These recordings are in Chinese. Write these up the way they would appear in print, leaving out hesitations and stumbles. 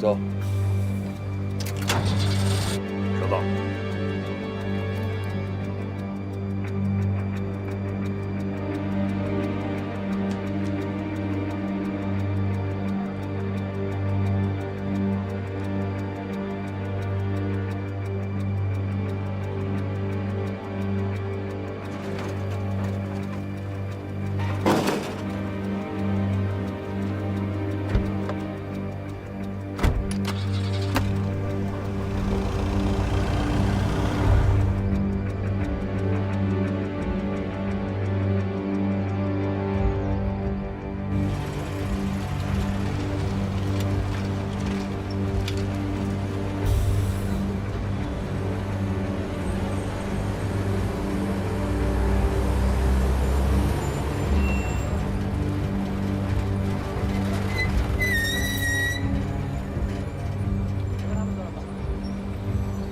走。收到。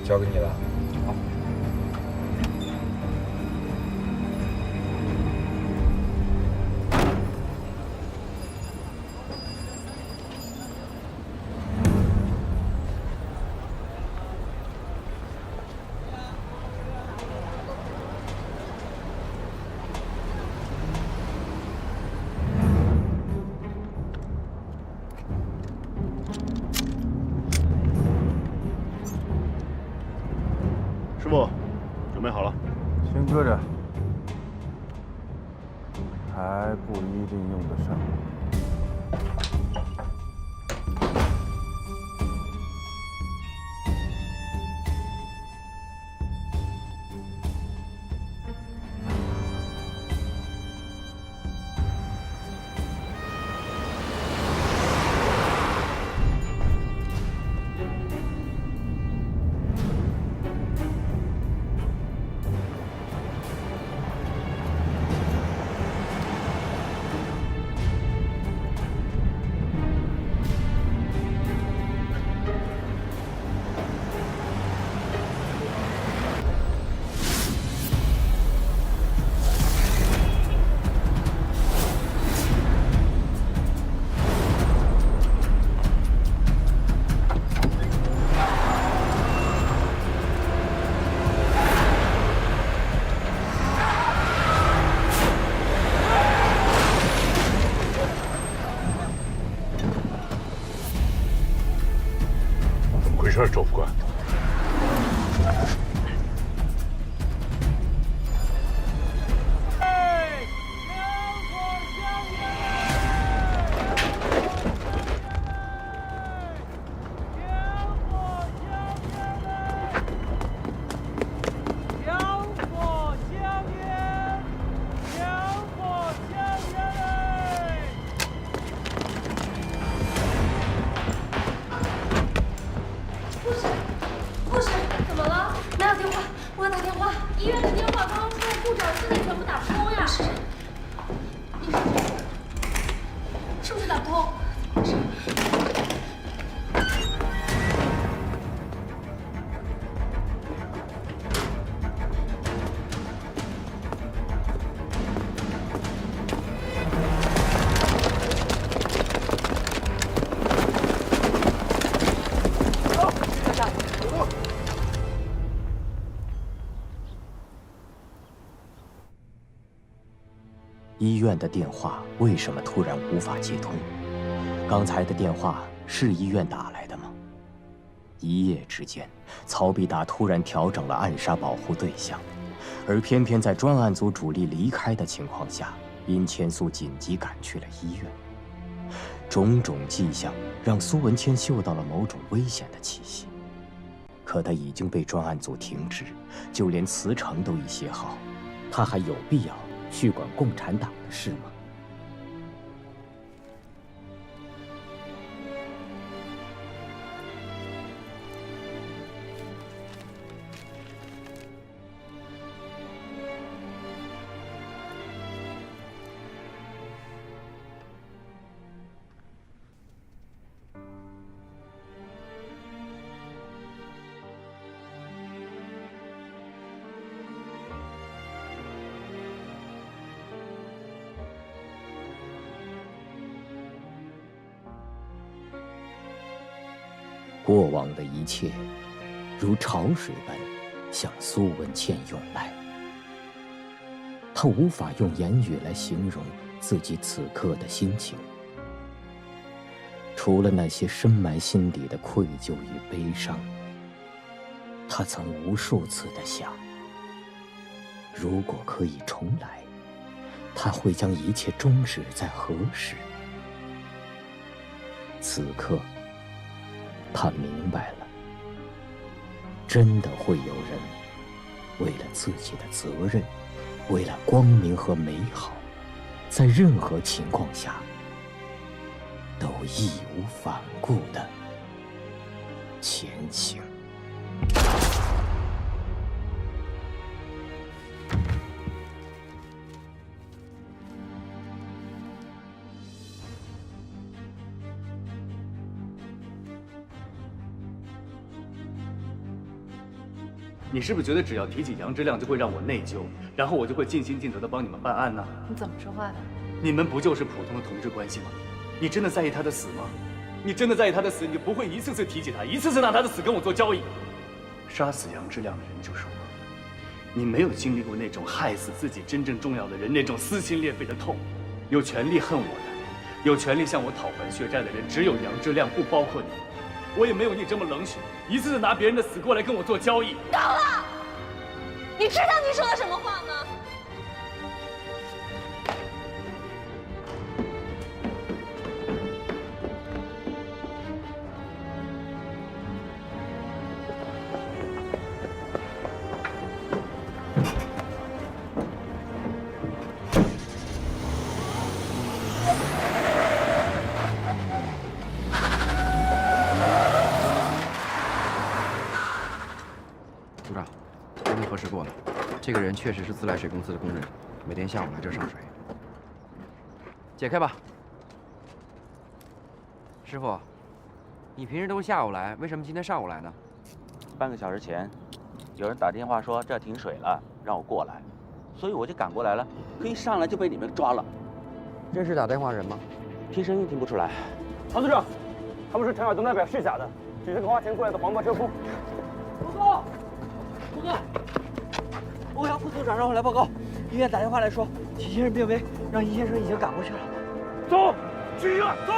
交给你了。好。师傅，准备好了。先搁着，还不一定用得上。没事，周副官。医院的电话刚刚出了故障，现在全部打不通呀。是不是打不通？医院的电话为什么突然无法接通？刚才的电话是医院打来的吗？一夜之间，曹必达突然调整了暗杀保护对象，而偏偏在专案组主力离开的情况下，殷千素紧急赶去了医院。种种迹象让苏文谦嗅到了某种危险的气息，可他已经被专案组停职，就连辞呈都已写好，他还有必要去管共产党的事吗？过往的一切，如潮水般向苏文倩涌来。他无法用言语来形容自己此刻的心情，除了那些深埋心底的愧疚与悲伤，他曾无数次地想，如果可以重来，他会将一切终止在何时？此刻，他明白了，真的会有人为了自己的责任，为了光明和美好，在任何情况下都义无反顾地前行。你是不是觉得只要提起杨之亮就会让我内疚，然后我就会尽心尽责地帮你们办案呢？你怎么说话的？你们不就是普通的同志关系吗？你真的在意他的死吗？你真的在意他的死，你就不会一次次提起他，一次次拿他的死跟我做交易。杀死杨之亮的人就是我，你没有经历过那种害死自己真正重要的人那种撕心裂肺的痛。有权利恨我的，有权利向我讨还血债的人，只有杨之亮，不包括你。我也没有你这么冷血，一次次拿别人的死过来跟我做交易。够了！你知道你说的什么话吗？组长，根据核实过了，这个人确实是自来水公司的工人，每天下午来这儿上水。解开吧。师傅，你平时都是下午来，为什么今天上午来呢？半个小时前，有人打电话说这儿停水了，让我过来，所以我就赶过来了。可一上来就被你们抓了。认识打电话人吗？听声音听不出来。唐组长，他们是陈晓东代表，是假的，只是个花钱过来的黄包车夫。报告，报告，欧阳副组长让我来报告，医院打电话来说齐先生病危，让易先生已经赶过去了。走，去医院，走。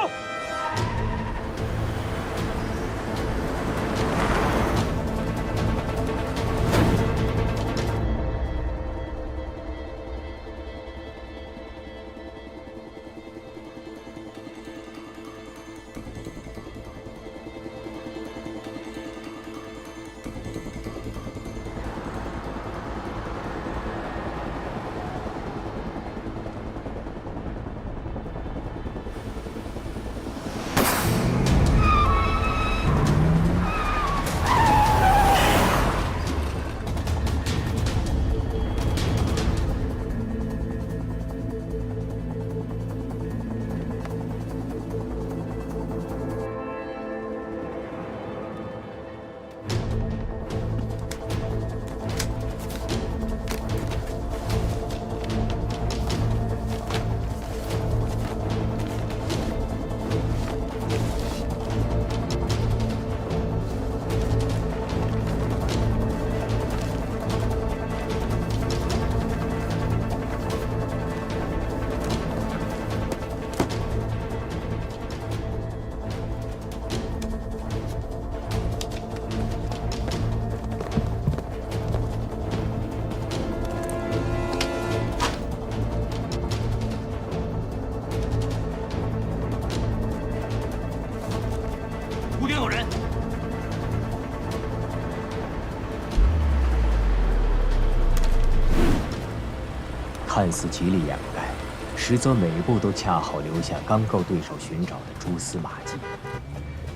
屋顶有人。看似极力掩盖，实则每步都恰好留下刚够对手寻找的蛛丝马迹。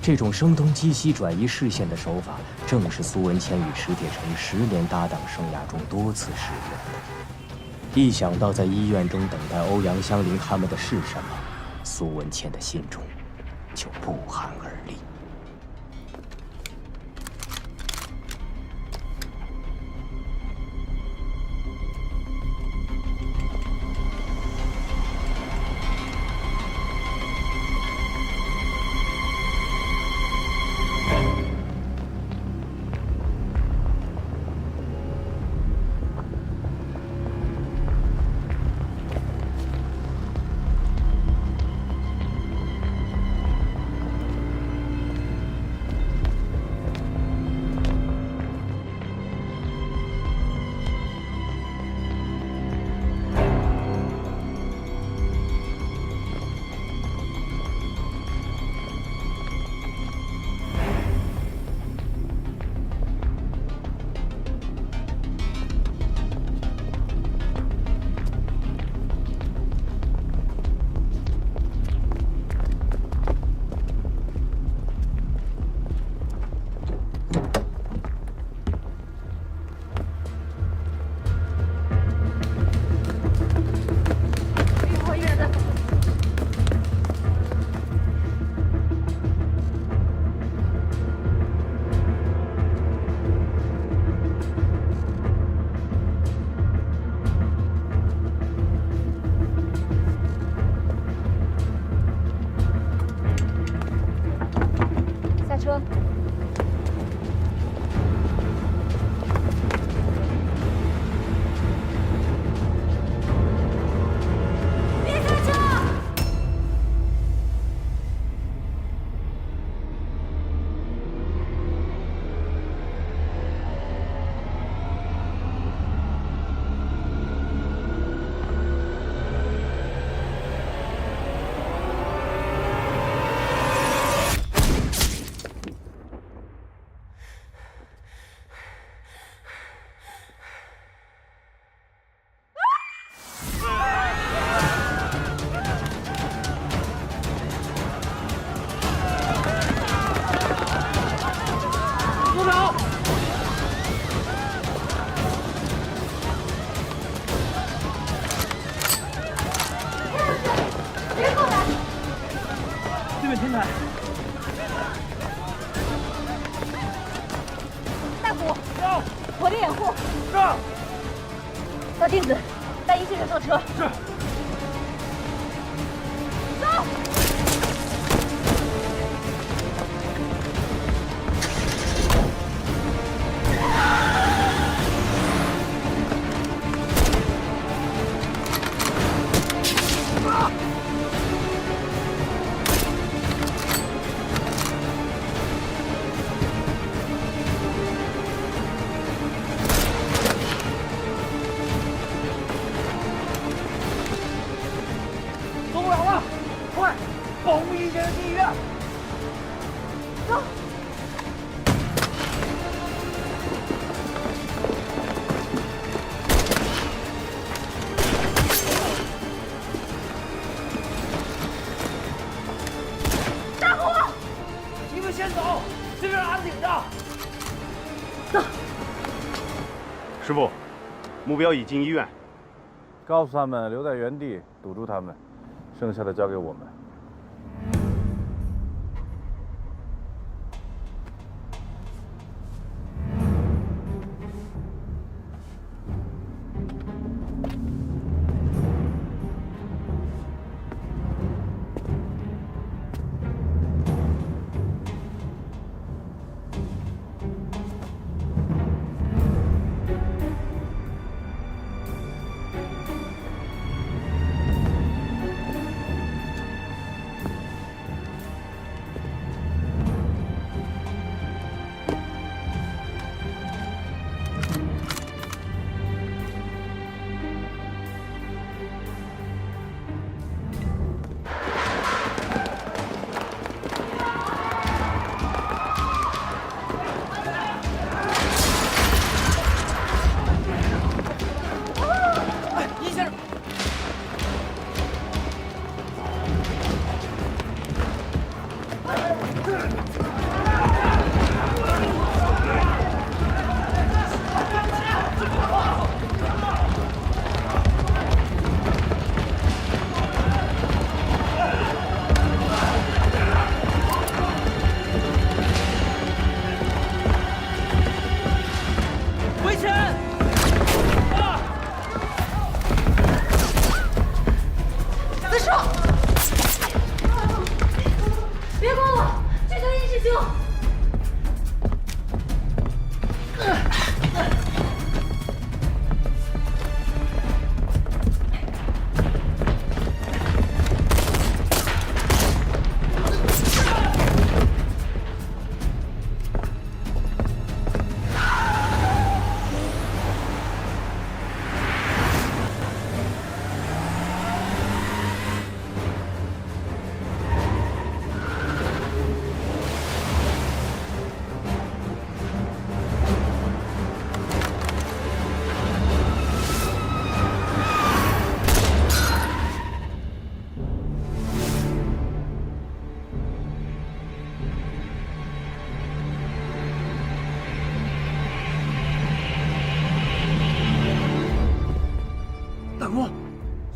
这种声东击西、转移视线的手法，正是苏文倩与史铁城10年搭档生涯中多次使用的。一想到在医院中等待欧阳香菱他们的是什么，苏文倩的心中就不寒而栗。火力掩护。是。老弟子，带一先生上车。是。走。走不了了，快，保护一先生进医院。走。大虎，你们先走，这边俺顶着。走。师傅，目标已进医院。告诉他们留在原地堵住他们，剩下的交给我们。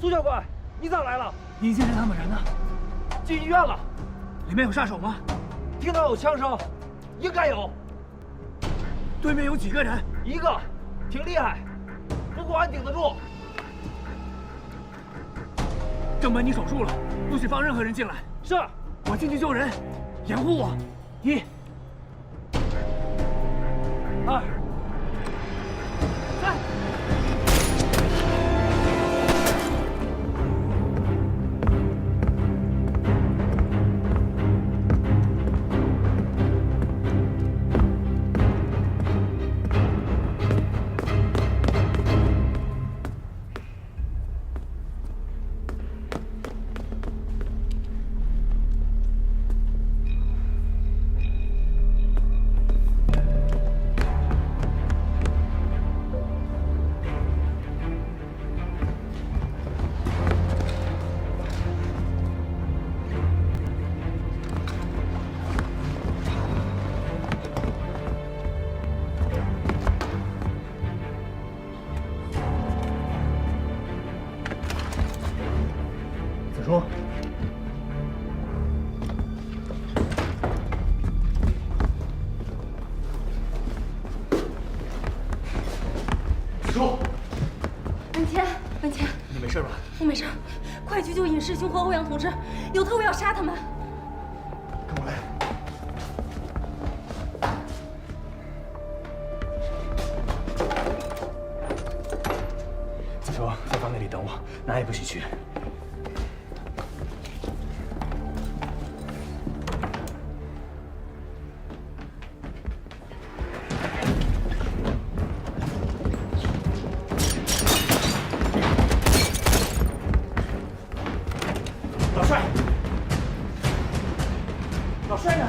苏教官，你咋来了？殷先生他们人呢？进医院了。里面有杀手吗？听到有枪声，应该有。对面有几个人？一个，挺厉害，不过俺顶得住。正门你守住了，不许放任何人进来。是。我进去救人，掩护我。1、2、3。叔，文谦，文谦，你没事吧？我没事，快去救尹师兄和欧阳同志，有特务要杀他们。跟我来。子秋，在房间里等我，哪也不许去。老帅，老帅呢？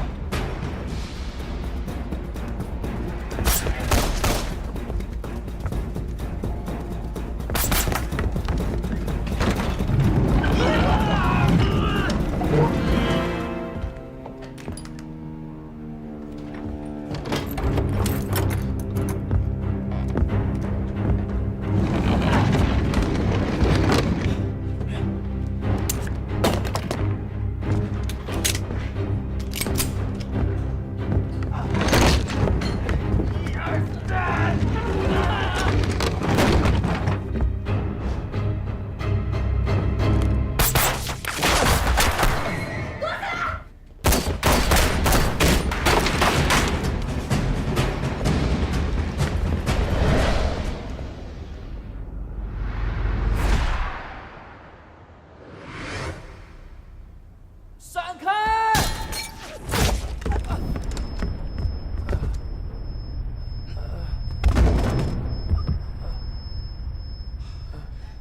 闪开！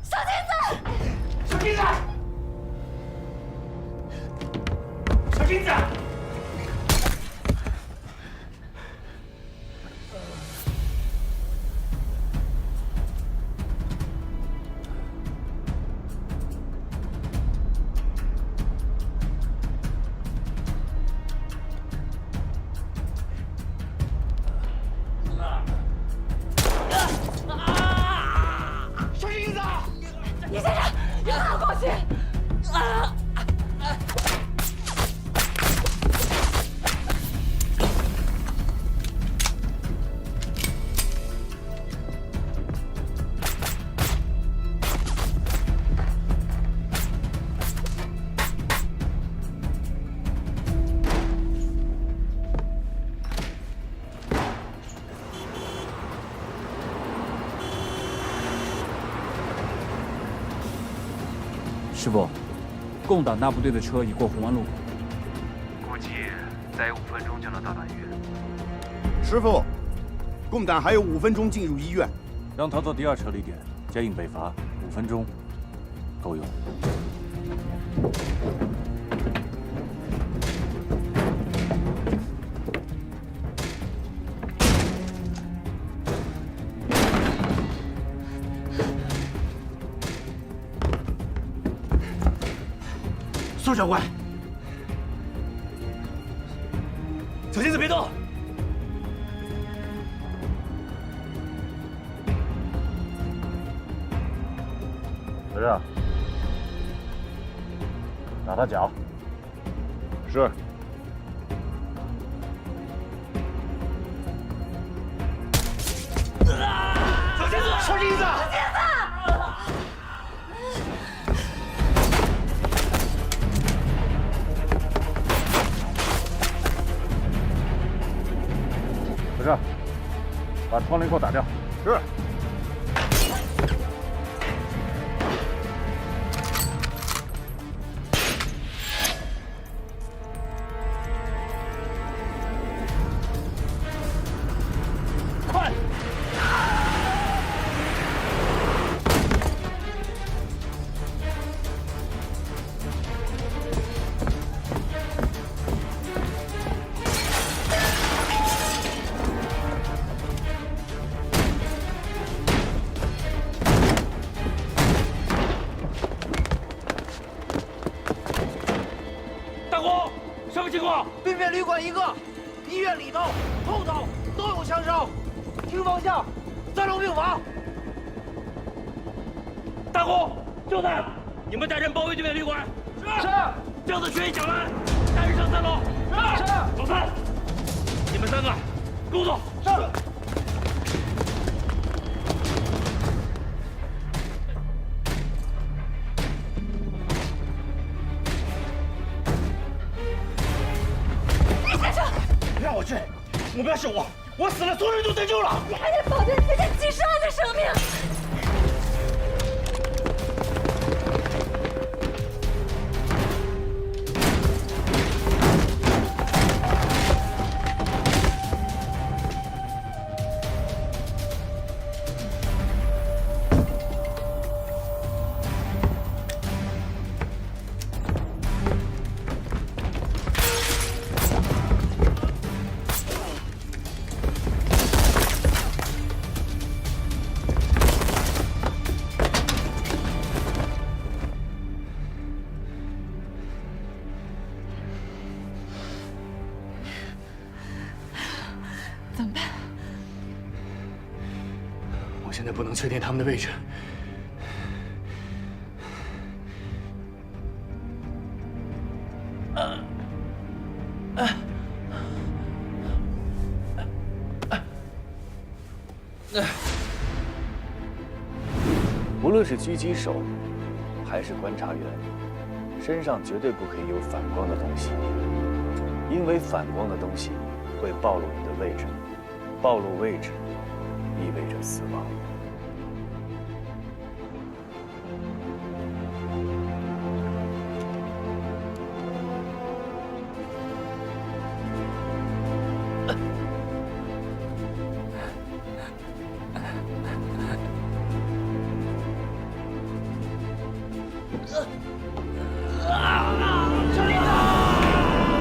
小金子，小金子，小金子。李先生，有好东西！师傅，共党大部队的车已过红湾路口，估计再有5分钟就能到达医院。师傅，共党还有5分钟进入医院，让他到第2车离点接应北伐，5分钟够用。苏长官，小金子别动！不是，打他脚。是。小金子，小金子！不是，把窗帘给我打掉。是。快！大公，什么情况？对面旅馆1个，医院里头、后头都有枪声。听方向，3楼病房。大公，就在，你们带人包围对面旅馆。是。轿子全一抢来，带人上3楼。是。老三，你们3个，工作。是。目标是我，我死了，所有人都得救了。你还得保证自己几十万的生命。怎么办？我现在不能确定他们的位置。无论是狙击手，还是观察员，身上绝对不可以有反光的东西，因为反光的东西会暴露你的位置，暴露位置意味着死亡。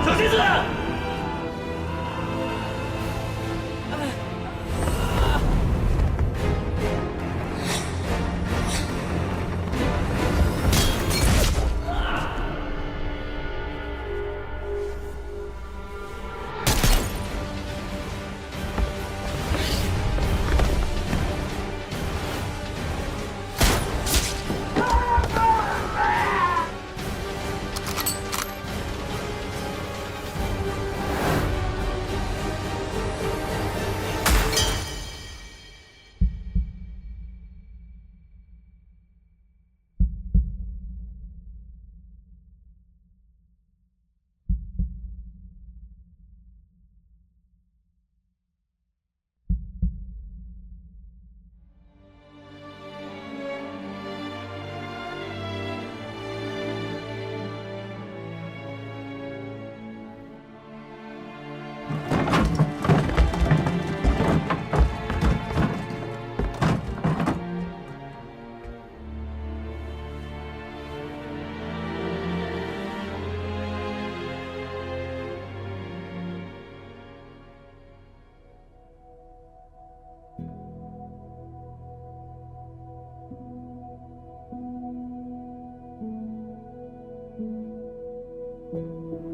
小心子！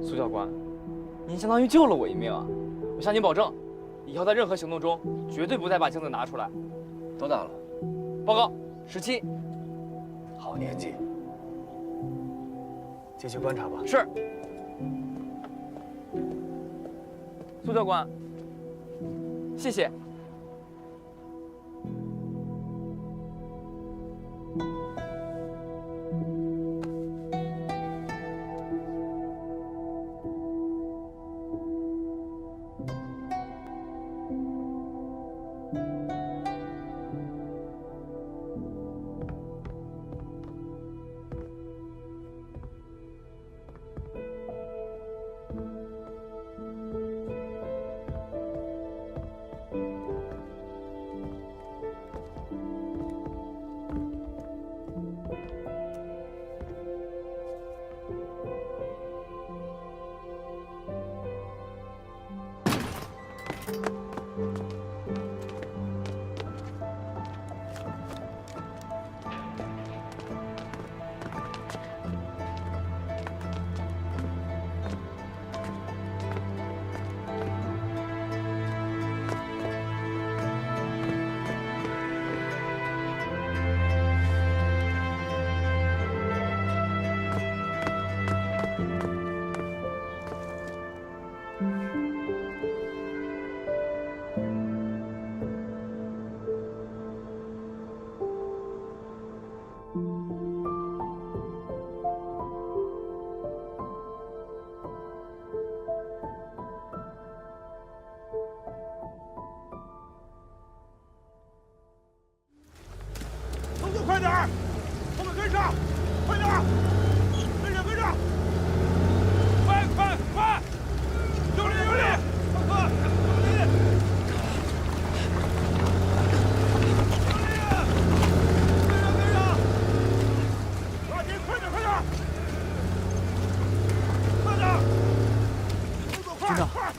苏教官，您相当于救了我一命啊！我向您保证，以后在任何行动中绝对不再把镜子拿出来。多大了？报告，17。好年纪，继续观察吧。是。苏教官，谢谢。快点儿，我们跟上，快点儿，跟上跟上，快快快，用力用力，快用力，用力啊，跟上跟上，抓紧，快点快点，快点，动作快军长快，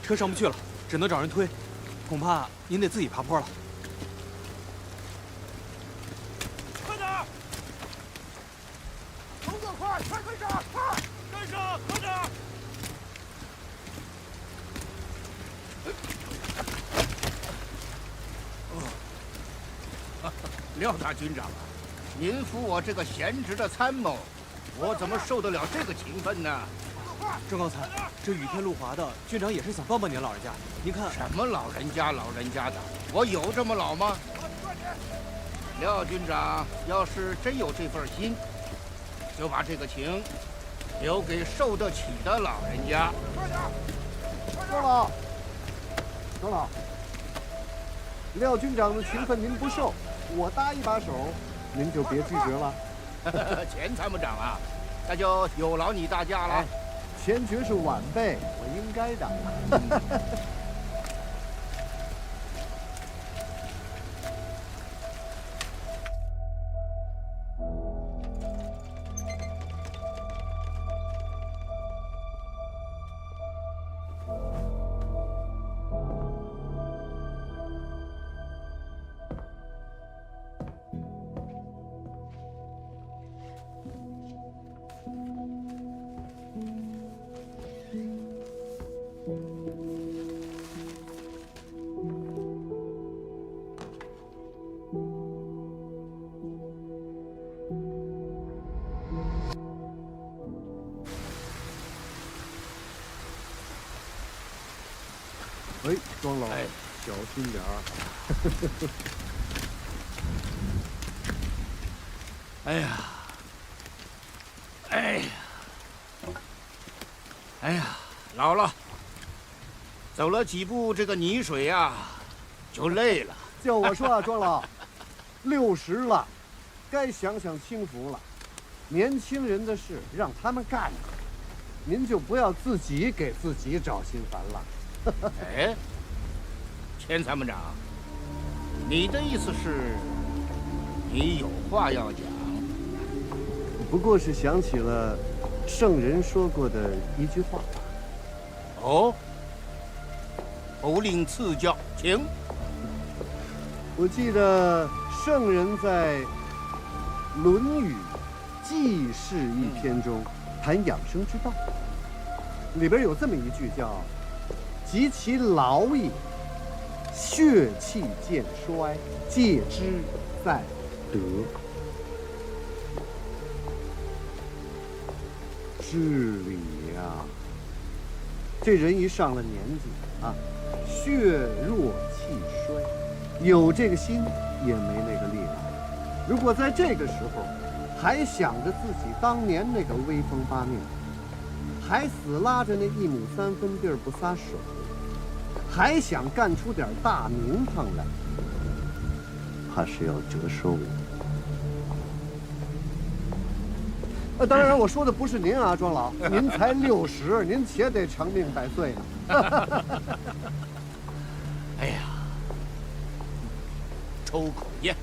车上不去了，只能找人推，恐怕您得自己爬坡了。 快跟上，快跟上，快点！廖大军长啊，您扶我这个闲职的参谋，我怎么受得了这个情分呢？郑刚才，这雨天路滑的，军长也是想帮帮您老人家。您看什么老人家的，我有这么老吗？廖军长要是真有这份心，就把这个情留给受得起的老人家。庄老，庄老，廖军长的情分您不受，我搭一把手，您就别拒绝了。钱参谋长啊，那就有劳你大驾了。钱爵是晚辈，我应该的。哎，庄老，小心点儿。哎呀，哎呀，哎呀，老了，走了几步这个泥水呀，就累了。叫我说啊，庄老，60了，该享享清福了。年轻人的事让他们干着，您就不要自己给自己找心烦了。哎，钱参谋长，你的意思是，你有话要讲？不过是想起了圣人说过的一句话。哦，不吝赐教，请。我记得圣人在《论语记事》一篇中谈养生之道，里边有这么一句叫“及其老也，血气渐衰，戒之在德”。治理呀，这人一上了年纪啊，血弱气衰，有这个心也没那个力量。如果在这个时候还想着自己当年那个威风八面，还死拉着那1亩3分地儿不撒手，还想干出点大名堂来，怕是要折寿了。当然，我说的不是您啊，庄老，您才60，您且得长命百岁呢。哎呀，抽口烟，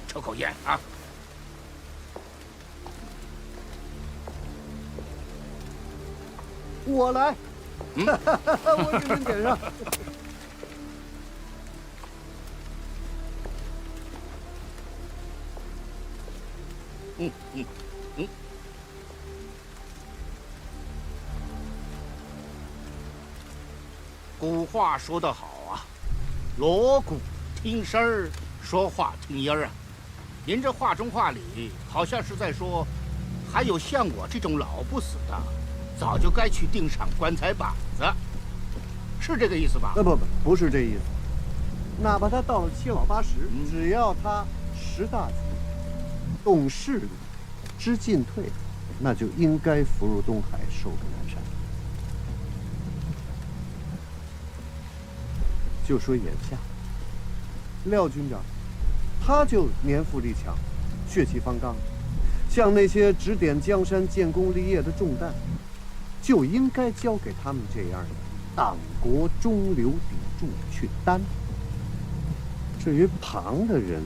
抽口烟啊！我来，我给您点上。古话说得好啊，锣鼓听声儿，说话听音儿啊。您这话中话里好像是在说，还有像我这种老不死的，早就该去钉上棺材板子，是这个意思吧？不是这意思。哪怕他到了7老80，只要他识大局、懂事理、知进退，那就应该扶入东海，收复南山。就说眼下，廖军长，他就年富力强，血气方刚，像那些指点江山、建功立业的重担，就应该交给他们这样的党国中流砥柱去担。至于旁的人，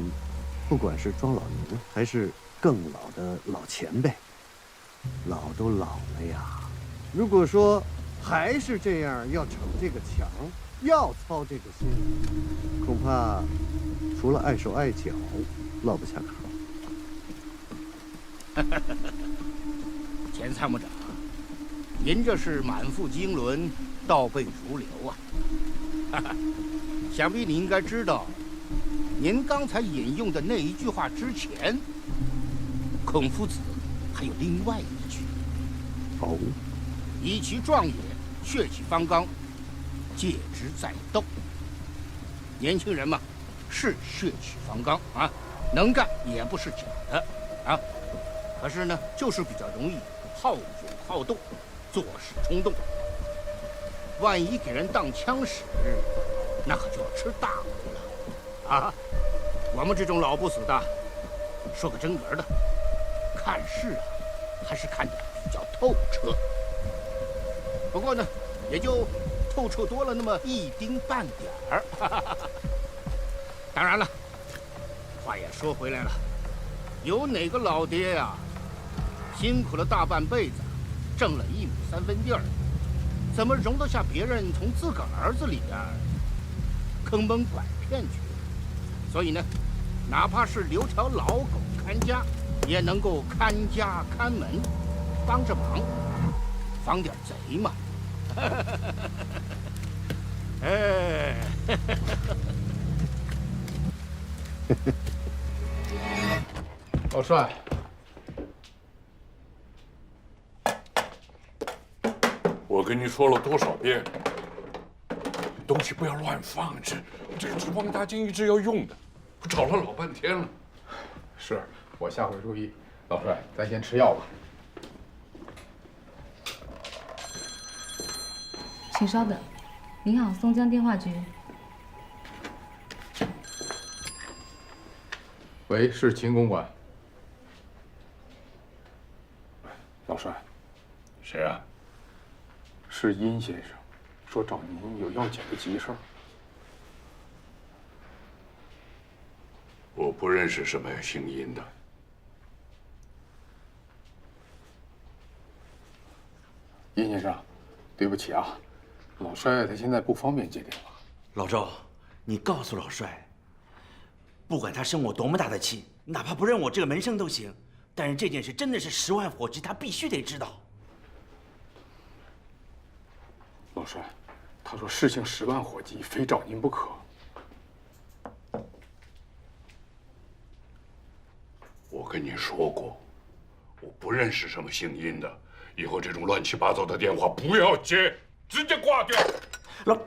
不管是庄老您还是更老的老前辈，老都老了呀。如果说还是这样要逞这个强，要操这个心，恐怕除了碍手碍脚，落不下口。钱参谋长，您这是满腹经纶，倒背如流啊！想必你应该知道，您刚才引用的那一句话之前，孔夫子还有另外一句：“哦，以其壮也，血气方刚，戒之在斗。”年轻人嘛，是血气方刚啊，能干也不是假的啊。可是呢，就是比较容易好勇好斗，做事冲动。万一给人当枪使，那可就要吃大亏了啊！我们这种老不死的，说个真格的，看事啊，还是看得比较透彻。不过呢，也就透彻多了那么一丁半点儿。当然了，话也说回来了，有哪个老爹呀，辛苦了大半辈子，挣了1亩3分地儿，怎么容得下别人从自个儿儿子里边坑蒙拐骗去？所以呢，哪怕是留条老狗看家，也能够看家看门，帮着忙，防点贼嘛。哎，老帅，我跟你说了多少遍，东西不要乱放置。这个脂肪大金一直要用的，我找了老半天了。是，我下回注意。老帅，咱先吃药吧。请稍等。您好，松江电话局。喂，是秦公馆。老帅，谁啊？是殷先生，说找您有要紧的急事儿。我不认识什么姓殷的。殷先生，对不起啊，老帅他现在不方便接电话。老周，你告诉老帅，不管他生我多么大的气，哪怕不认我这个门生都行，但是这件事真的是10万火急，他必须得知道。老帅，他说事情10万火急，非找您不可。我跟你说过，我不认识什么姓殷的，以后这种乱七八糟的电话不要接，直接挂掉。老，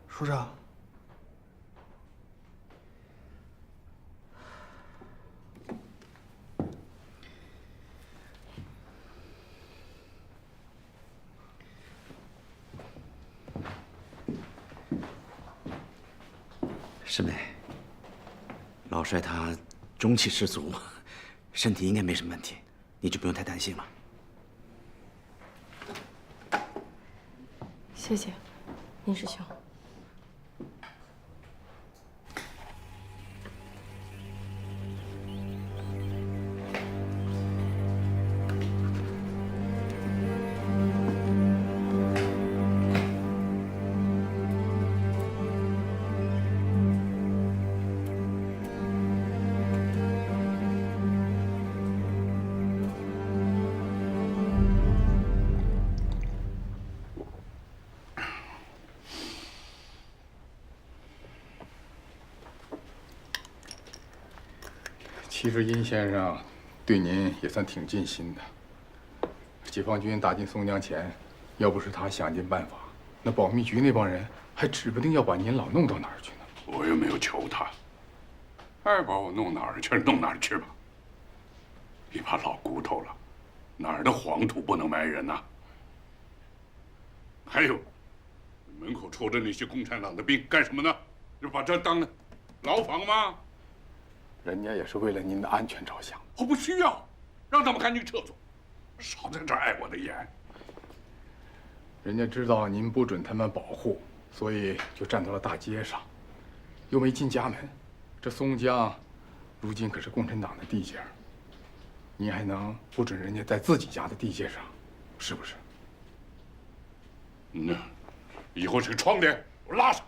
署长。师妹，老帅他中气十足，身体应该没什么问题，你就不用太担心了。谢谢，殷师兄。其实殷先生对您也算挺尽心的。解放军打进松江前，要不是他想尽办法，那保密局那帮人还指不定要把您老弄到哪儿去呢。我又没有求他，爱把我弄哪儿去弄哪儿去吧。一把老骨头了，哪儿的黄土不能埋人呐？还有，门口抽着那些共产党的兵干什么呢？就把这当牢房吗？人家也是为了您的安全着想。我不需要，让他们赶紧撤走，少在这儿碍我的眼。人家知道您不准他们保护，所以就站到了大街上，又没进家门。这松江，如今可是共产党的地界儿，您还能不准人家在自己家的地界上，是不是？以后这个窗帘我拉上。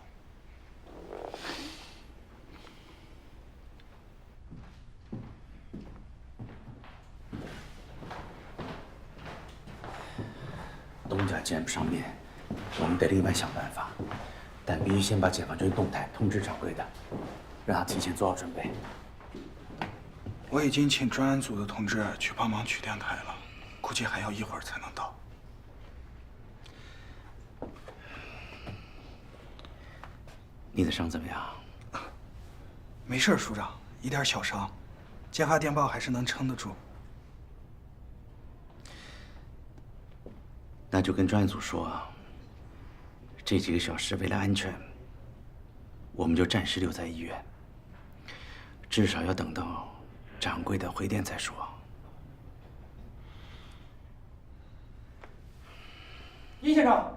东家既然不上面，我们得另外想办法，但必须先把解放军动态通知掌柜的，让他提前做好准备。我已经请专案组的同志去帮忙取电台了，估计还要一会儿才能到。你的伤怎么样？没事，署长，一点小伤，接发电报还是能撑得住。那就跟专案组说，这几个小时为了安全，我们就暂时留在医院，至少要等到掌柜的回电再说。殷先生，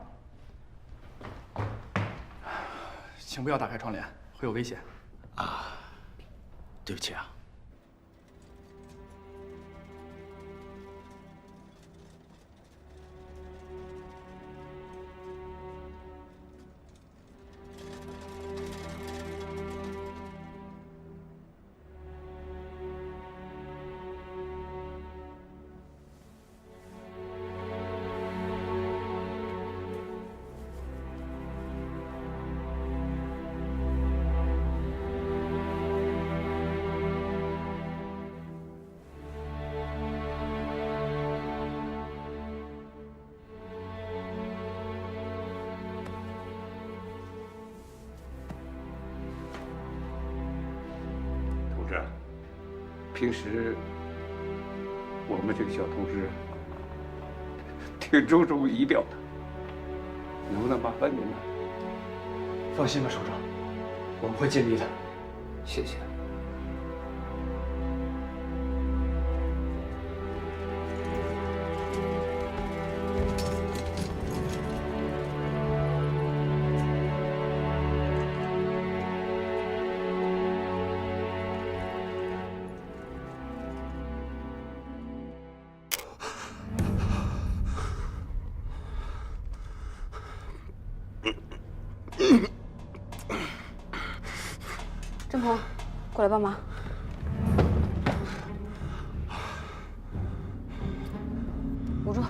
请不要打开窗帘，会有危险。啊，对不起啊。平时我们这个小同志挺注重仪表的，能不能麻烦您了？放心吧，首长，我们会尽力的。谢谢。郑鹏，过来帮忙。捂住。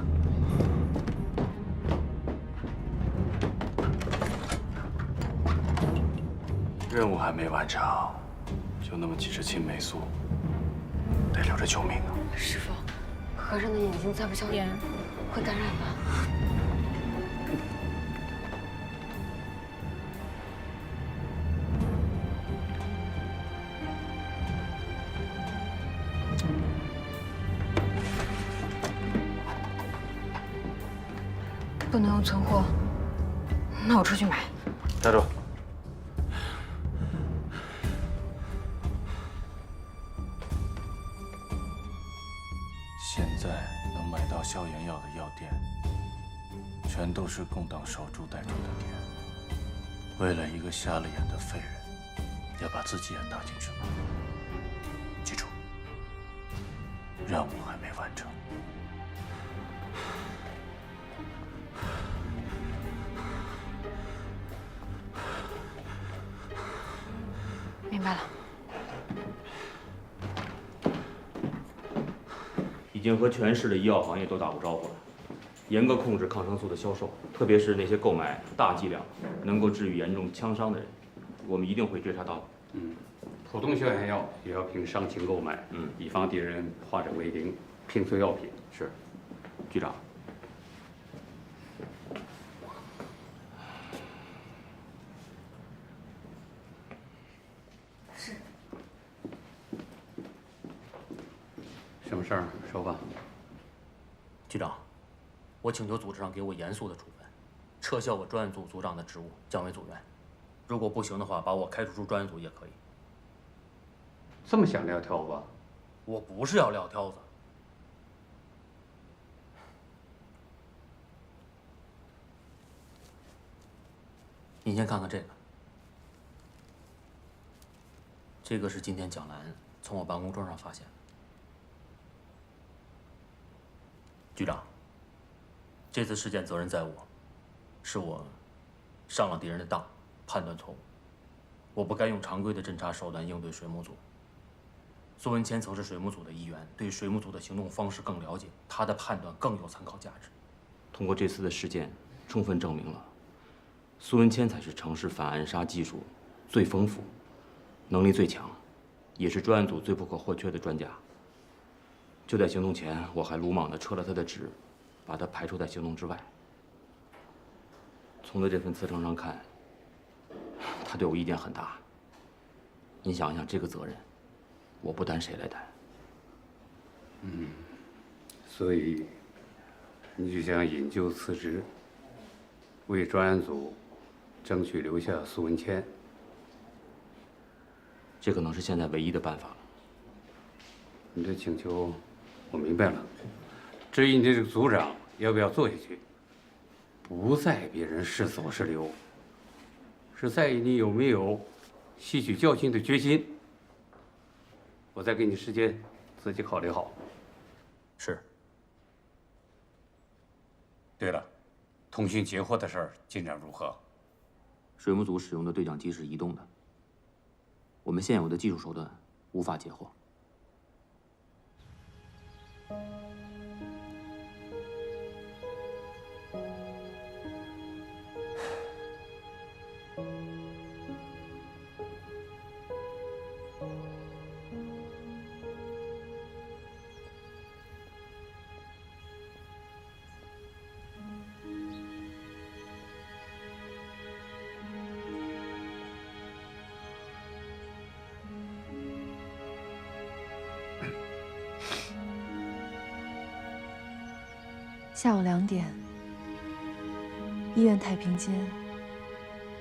任务还没完成，就那么几只青霉素，得留着救命啊！师傅，和尚的眼睛再不消炎，会感染的。不能用存货，那我出去买。站住！现在能买到消炎药的药店，全都是共党守株待兔的店。为了一个瞎了眼的废人，要把自己也搭进去吗？记住，任务还没完成。明白了。已经和全市的医药行业都打过招呼了，严格控制抗生素的销售，特别是那些购买大剂量能够治愈严重枪伤的人，我们一定会追查到的。普通消炎药也要凭伤情购买，以防敌人化整为零，拼凑药品。是，局长。是。什么事儿？说吧。局长，我请求组织上给我严肃的处分，撤销我专案组组长的职务，降为组员。如果不行的话，把我开除出专案组也可以。这么想撂挑子？我不是要撂挑子。你先看看这个，这个是今天蒋兰从我办公桌上发现的。局长，这次事件责任在我，是我上了敌人的当，判断错误，我不该用常规的侦查手段应对水母组。苏文谦曾是水母组的一员，对水母组的行动方式更了解，他的判断更有参考价值。通过这次的事件，充分证明了苏文谦才是城市反暗杀技术最丰富、能力最强，也是专案组最不可或缺的专家。就在行动前，我还鲁莽地撤了他的职，把他排除在行动之外。从他这份辞呈上看，他对我意见很大。你想一想，这个责任，我不担谁来担？所以你就想引咎辞职，为专案组争取留下苏文谦。这可能是现在唯一的办法了。你的请求我明白了，至于你这个组长要不要做下去，不在别人是走是留，是在于你有没有吸取教训的决心。我再给你时间，自己考虑好。是。对了，通讯截获的事儿进展如何？水母组使用的对讲机是移动的，我们现有的技术手段无法截获。下午2点，医院太平间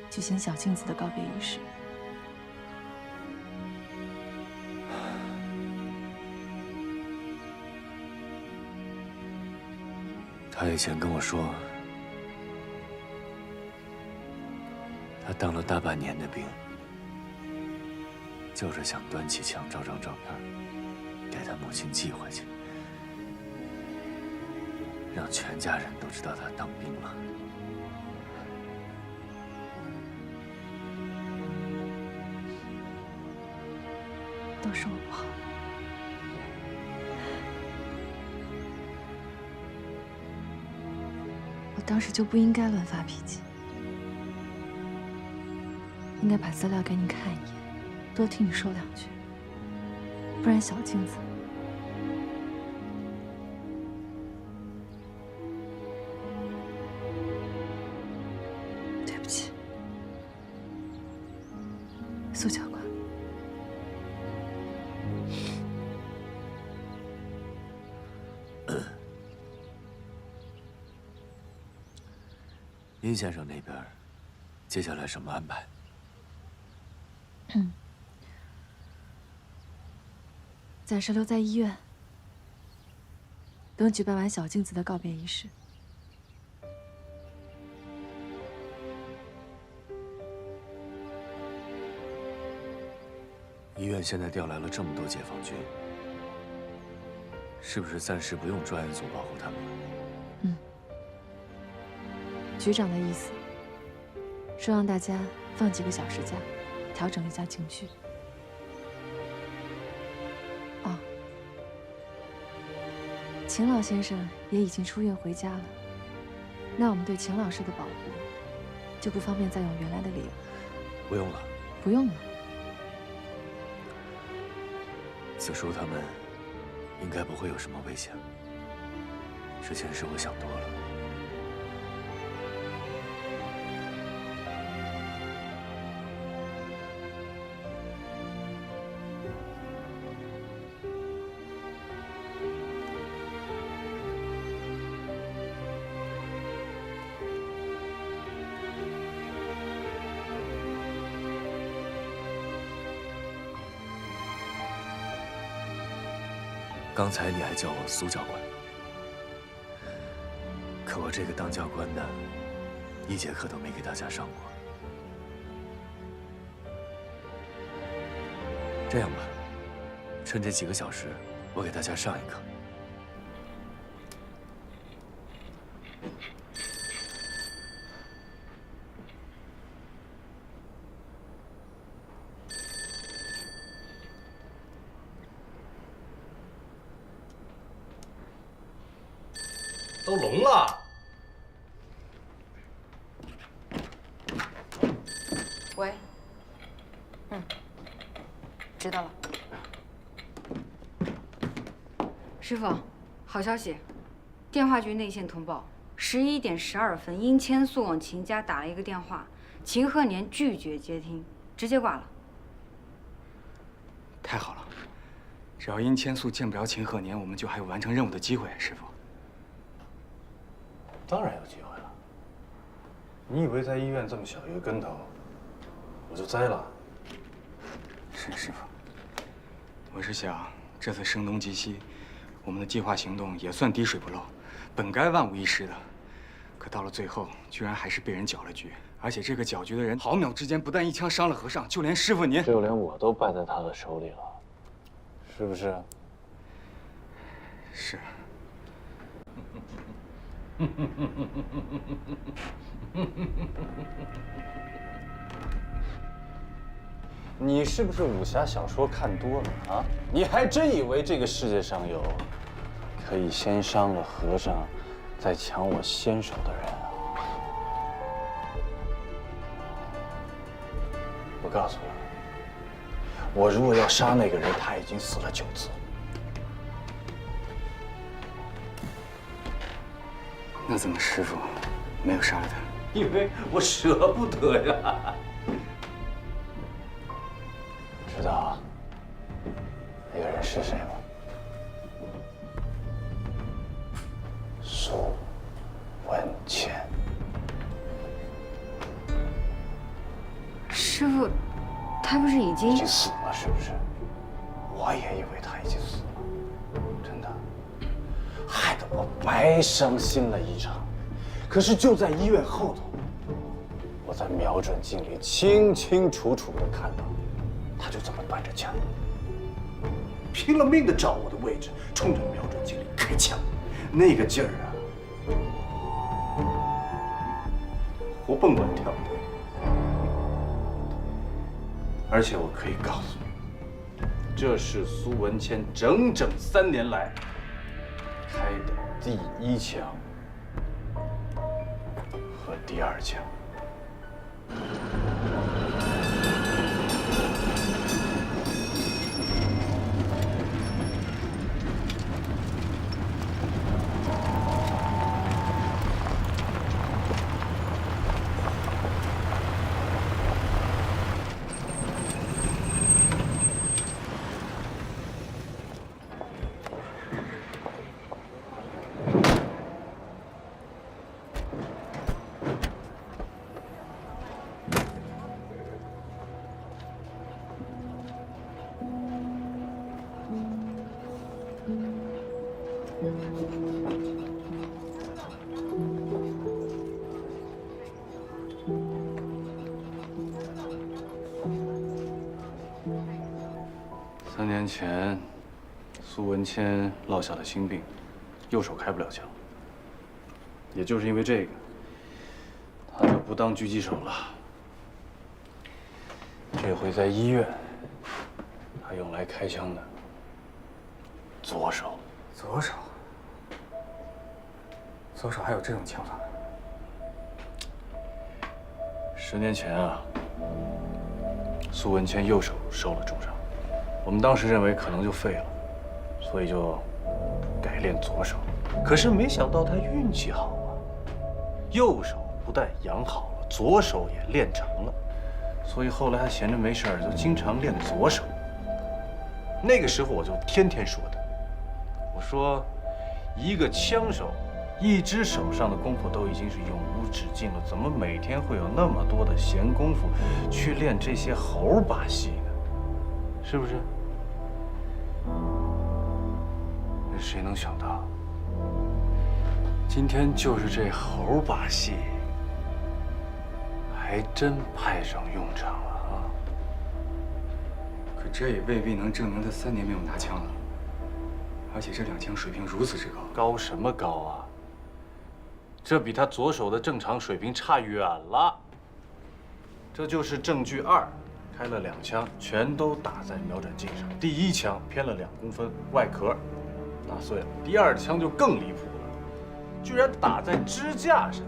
举行小镜子的告别仪式。他以前跟我说，他当了大半年的兵，就是想端起枪照张照片，给他母亲寄回去。让全家人都知道他当兵了。都是我不好。我当时就不应该乱发脾气，应该把资料给你看一眼，多听你说2句，不然小镜子。苏教官，殷先生那边，接下来什么安排？暂时留在医院，等举办完小镜子的告别仪式。医院现在调来了这么多解放军，是不是暂时不用专案组保护他们了？局长的意思是让大家放几个小时假，调整一下情绪。哦，秦老先生也已经出院回家了，那我们对秦老师的保护就不方便再用原来的理由。不用了。不用了。子舒他们应该不会有什么危险。之前是我想多了。刚才你还叫我苏教官，可我这个当教官的，一节课都没给大家上过。这样吧，趁这几个小时，我给大家上一课。都聋了。喂，知道了。师傅，好消息，电话局内线通报，11点12分，殷千素往秦家打了一个电话，秦鹤年拒绝接听，直接挂了。太好了，只要殷千素见不着秦鹤年，我们就还有完成任务的机会，师傅。 当然有机会了。你以为在医院这么小一个跟头，我就栽了？是师傅，我是想这次声东击西，我们的计划行动也算滴水不漏，本该万无一失的，可到了最后，居然还是被人搅了局，而且这个搅局的人毫秒之间不但一枪伤了和尚，就连师傅您，就连我都败在他的手里了，是不是？是。 你是不是武侠小说看多了啊？你还真以为这个世界上有可以先伤了和尚，再抢我先手的人啊？我告诉你，我如果要杀那个人，他已经死了9次。 那怎么师傅没有杀了他？因为我舍不得呀。知道那个人是谁吗？苏文谦。师傅，他不是已经死了，是不是？我也以为他已经死了，真的。 害得我白伤心了一场，可是就在医院后头，我在瞄准镜里清清楚楚地看到，他就这么端着枪，拼了命地找我的位置，冲着瞄准镜里开枪，那个劲儿啊，活蹦乱跳的。而且我可以告诉你，这是苏文谦整整3年来 开的第1枪和第2枪。3年前，苏文谦落下了心病，右手开不了枪。也就是因为这个，他就不当狙击手了。这回在医院，他用来开枪的左手。左手？左手还有这种枪法？10年前啊，苏文谦右手受了重伤。 我们当时认为可能就废了，所以就改练左手。可是没想到他运气好啊，右手不但养好了，左手也练成了。所以后来他闲着没事儿就经常练左手。那个时候我就天天说他，我说一个枪手，一只手上的功夫都已经是永无止境了，怎么每天会有那么多的闲工夫去练这些猴把戏呢？是不是？谁能想到，今天就是这猴把戏，还真派上用场了啊！可这也未必能证明他3年没有拿枪了。而且这2枪水平如此之高，高什么高啊？这比他左手的正常水平差远了。这就是证据2，开了2枪，全都打在瞄准镜上。第1枪偏了2公分，外壳打碎了。第2枪就更离谱了，居然打在支架上。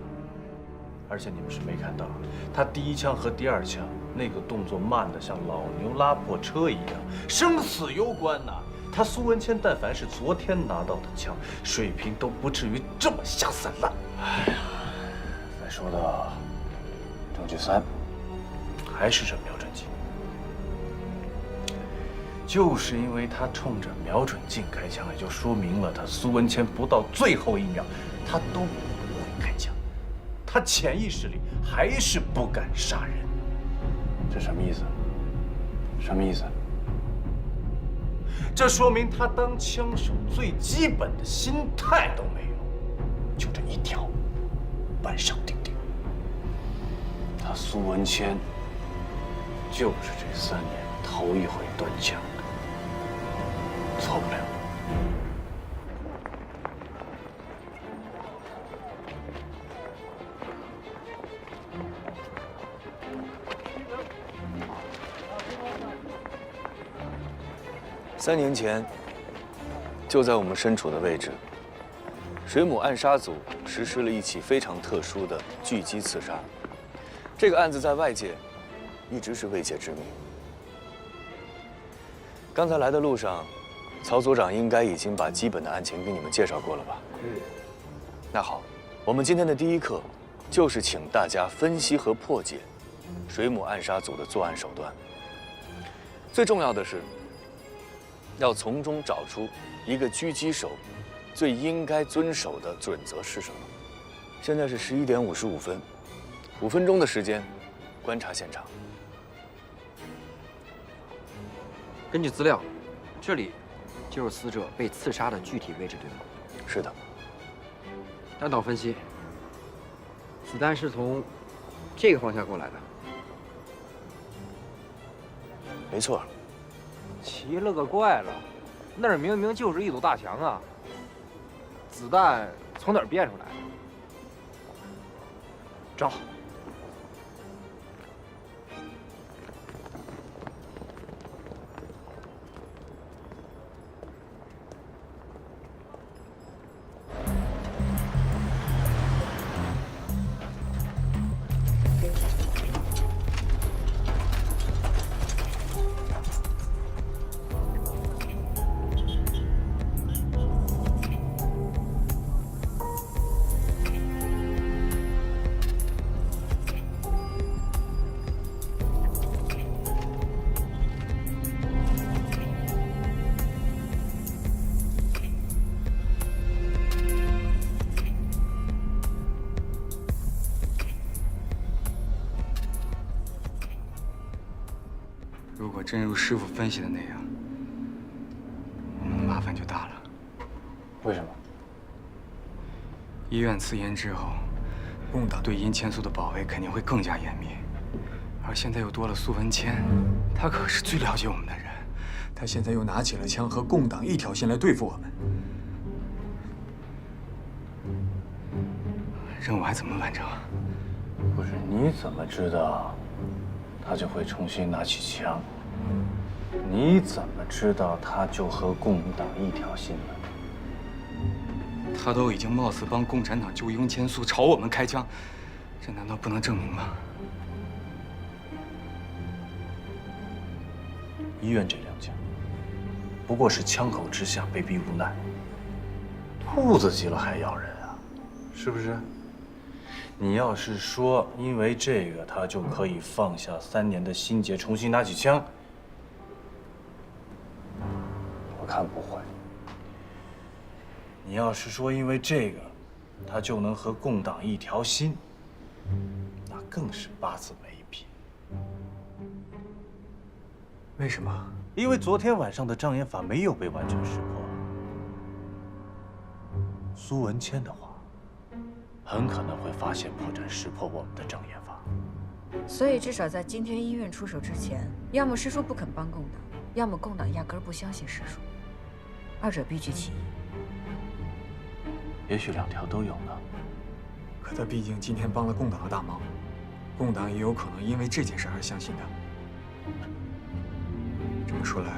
而且你们是没看到，他第1枪和第2枪那个动作慢得像老牛拉破车一样，生死攸关呐。他苏文谦但凡是昨天拿到的枪，水平都不至于这么下三滥。哎呀，再说到证据3，还是这瞄准镜。就是因为他冲着瞄准镜开枪，也就说明了他苏文谦不到最后1秒，他都不会开枪，他潜意识里还是不敢杀人。这什么意思？什么意思？这说明他当枪手最基本的心态都没有，就这一条，板上钉钉。他苏文谦就是这3年头一回端枪，错不了。3年前，就在我们身处的位置，水母暗杀组实施了一起非常特殊的狙击刺杀。这个案子在外界一直是未解之谜。刚才来的路上，曹组长应该已经把基本的案情给你们介绍过了吧？那好，我们今天的第一课，就是请大家分析和破解水母暗杀组的作案手段。最重要的是，要从中找出一个狙击手最应该遵守的准则是什么。现在是11点55分，5分钟的时间，观察现场。根据资料，这里就是死者被刺杀的具体位置，对吗？是的。单导分析，子弹是从这个方向过来的。没错。奇了个怪了，那儿明明就是一堵大墙啊！子弹从哪儿变出来的？找。如果真如师傅分析的那样，我们的麻烦就大了。为什么？医院刺严之后，共党对殷千素的保卫肯定会更加严密。而现在又多了苏文谦，他可是最了解我们的人。他现在又拿起了枪，和共党一条心来对付我们。任务还怎么完成？不是，你怎么知道他就会重新拿起枪？你怎么知道他就和共党一条心了？他都已经冒死帮共产党救殷千素，朝我们开枪，这难道不能证明吗？医院这2枪，不过是枪口之下被逼无奈。兔子急了还咬人啊，是不是？你要是说因为这个他就可以放下3年的心结，重新拿起枪，我看不会。你要是说因为这个他就能和共党一条心，那更是八字没一撇。为什么？因为昨天晚上的障眼法没有被完全识破，苏文谦的话，很可能会发现破绽，识破我们的障眼法。所以至少在今天医院出手之前，要么师叔不肯帮共党，要么共党压根儿不相信师叔，二者必居其一。也许两条都有呢。可他毕竟今天帮了共党的大忙，共党也有可能因为这件事而相信他。这么说来，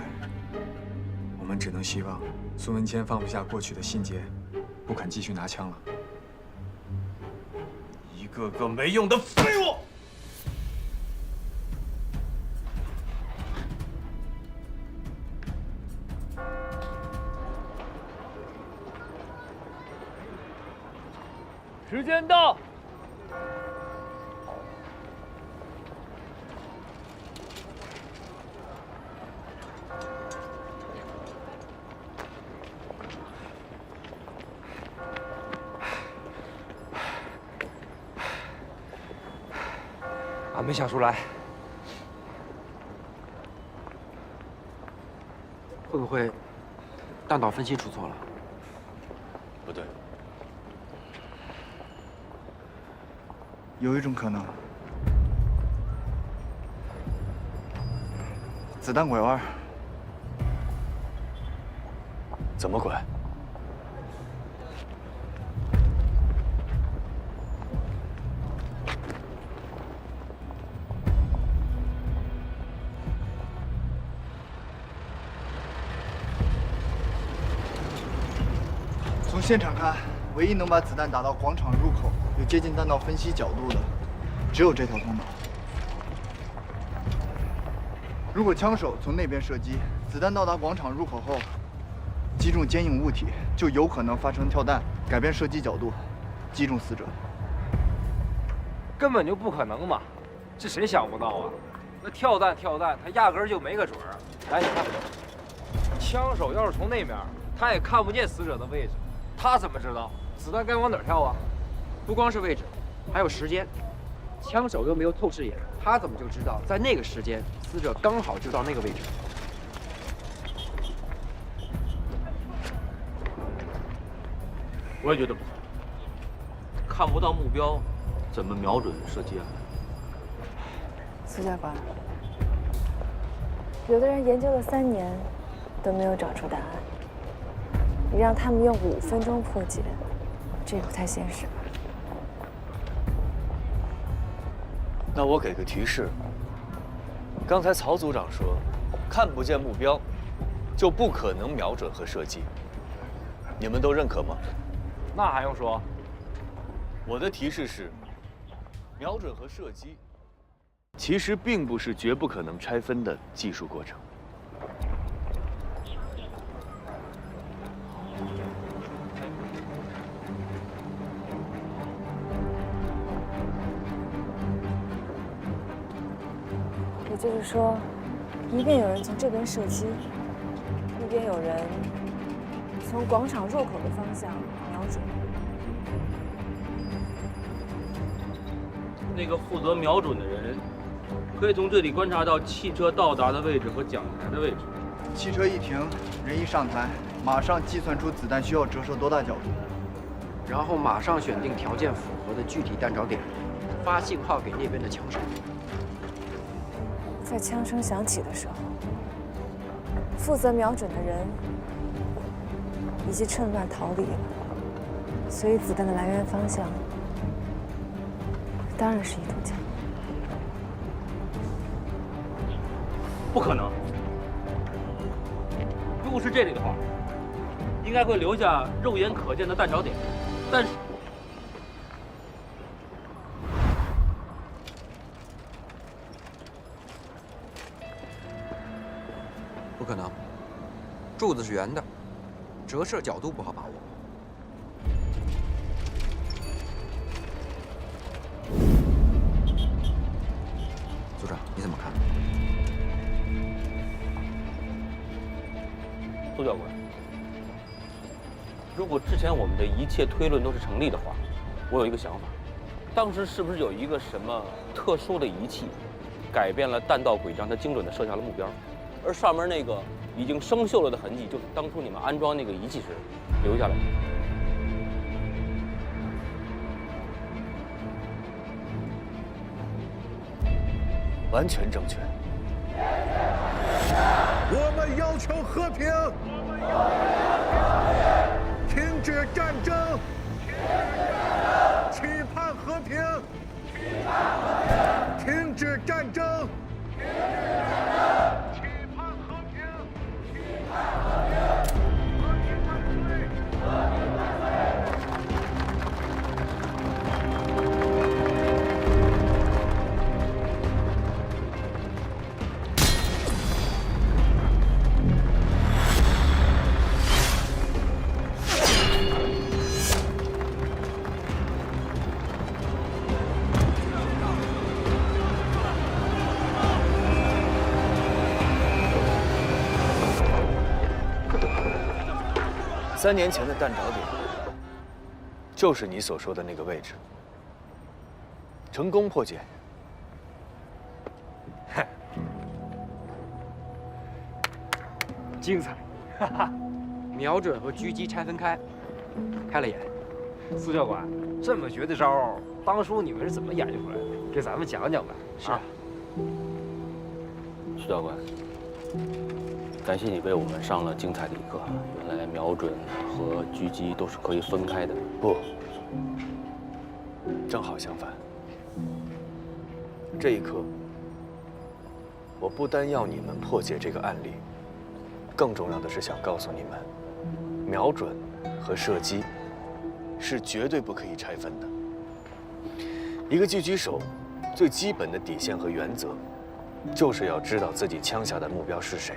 我们只能希望苏文谦放不下过去的心结，不肯继续拿枪了。一个个没用的废物！时间到。俺没想出来，会不会弹道分析出错了？不对，有一种可能，子弹拐弯。怎么拐？从现场看，唯一能把子弹打到广场入口又接近弹道分析角度的，只有这条通道。如果枪手从那边射击，子弹到达广场入口后，击中坚硬物体，就有可能发生跳弹，改变射击角度，击中死者。根本就不可能嘛！这谁想不到啊？那跳弹，他压根儿就没个准儿。来，你看，枪手要是从那面，他也看不见死者的位置，他怎么知道子弹该往哪儿跳啊？不光是位置，还有时间。枪手又没有透视眼，他怎么就知道在那个时间死者刚好就到那个位置？我也觉得不可能。看不到目标，怎么瞄准射击啊？苏教官，有的人研究了3年，都没有找出答案。你让他们用5分钟破解，这不太现实吧？那我给个提示。刚才曹组长说，看不见目标，就不可能瞄准和射击。你们都认可吗？那还用说？我的提示是，瞄准和射击，其实并不是绝不可能拆分的技术过程。也就是说，一边有人从这边射击，一边有人从广场入口的方向瞄准。那个负责瞄准的人，可以从这里观察到汽车到达的位置和讲台的位置。汽车一停，人一上台，马上计算出子弹需要折射多大角度，然后马上选定条件符合的具体弹着点，发信号给那边的枪手。在枪声响起的时候，负责瞄准的人已经趁乱逃离了，所以子弹的来源方向当然是一堵墙。不可能！如果是这里的话，应该会留下肉眼可见的弹着点，但是不可能，柱子是圆的，折射角度不好把握。组长，你怎么看？苏教官，如果之前我们的一切推论都是成立的话，我有一个想法，当时是不是有一个什么特殊的仪器，改变了弹道轨迹，让它精准地射向了目标？而上面那个已经生锈了的痕迹，就是当初你们安装那个仪器时留下来的。完全正确。我们要求和平，停止战争，期盼和平，停止战争。3年前的弹着点，就是你所说的那个位置。成功破解。精彩！哈哈，瞄准和狙击拆分开，开了眼。苏教官，这么绝的招儿，当初你们是怎么研究出来的？给咱们讲讲呗。是啊。苏教官，感谢你为我们上了精彩的一课。原来瞄准和狙击都是可以分开的。不，正好相反。这一刻，我不单要你们破解这个案例，更重要的是想告诉你们，瞄准和射击是绝对不可以拆分的。一个狙击手最基本的底线和原则，就是要知道自己枪下的目标是谁，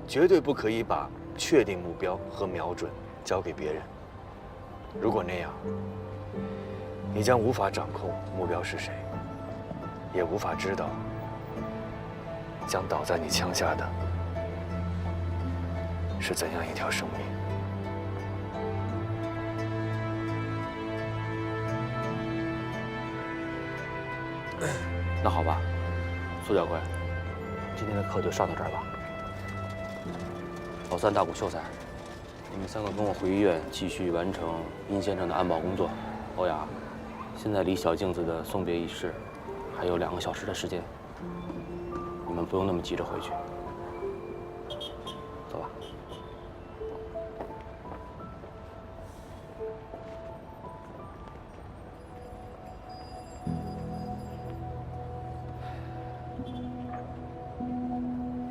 绝对不可以把确定目标和瞄准交给别人。如果那样，你将无法掌控目标是谁，也无法知道将倒在你枪下的是怎样一条生命。那好吧，苏教官，今天的课就上到这儿吧。老三大鼓秀才，你们3个跟我回医院继续完成殷先生的安保工作。欧雅，现在离小镜子的送别仪式还有2个小时的时间，你们不用那么急着回去。走吧。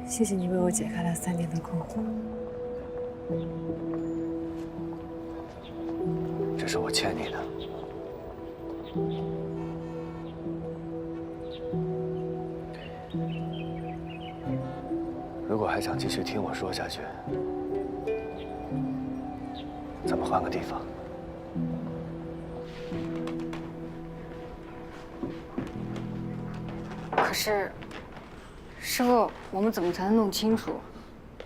谢谢你为我解开了3年的困惑。这是我欠你的。如果还想继续听我说下去，咱们换个地方。可是，师傅，我们怎么才能弄清楚，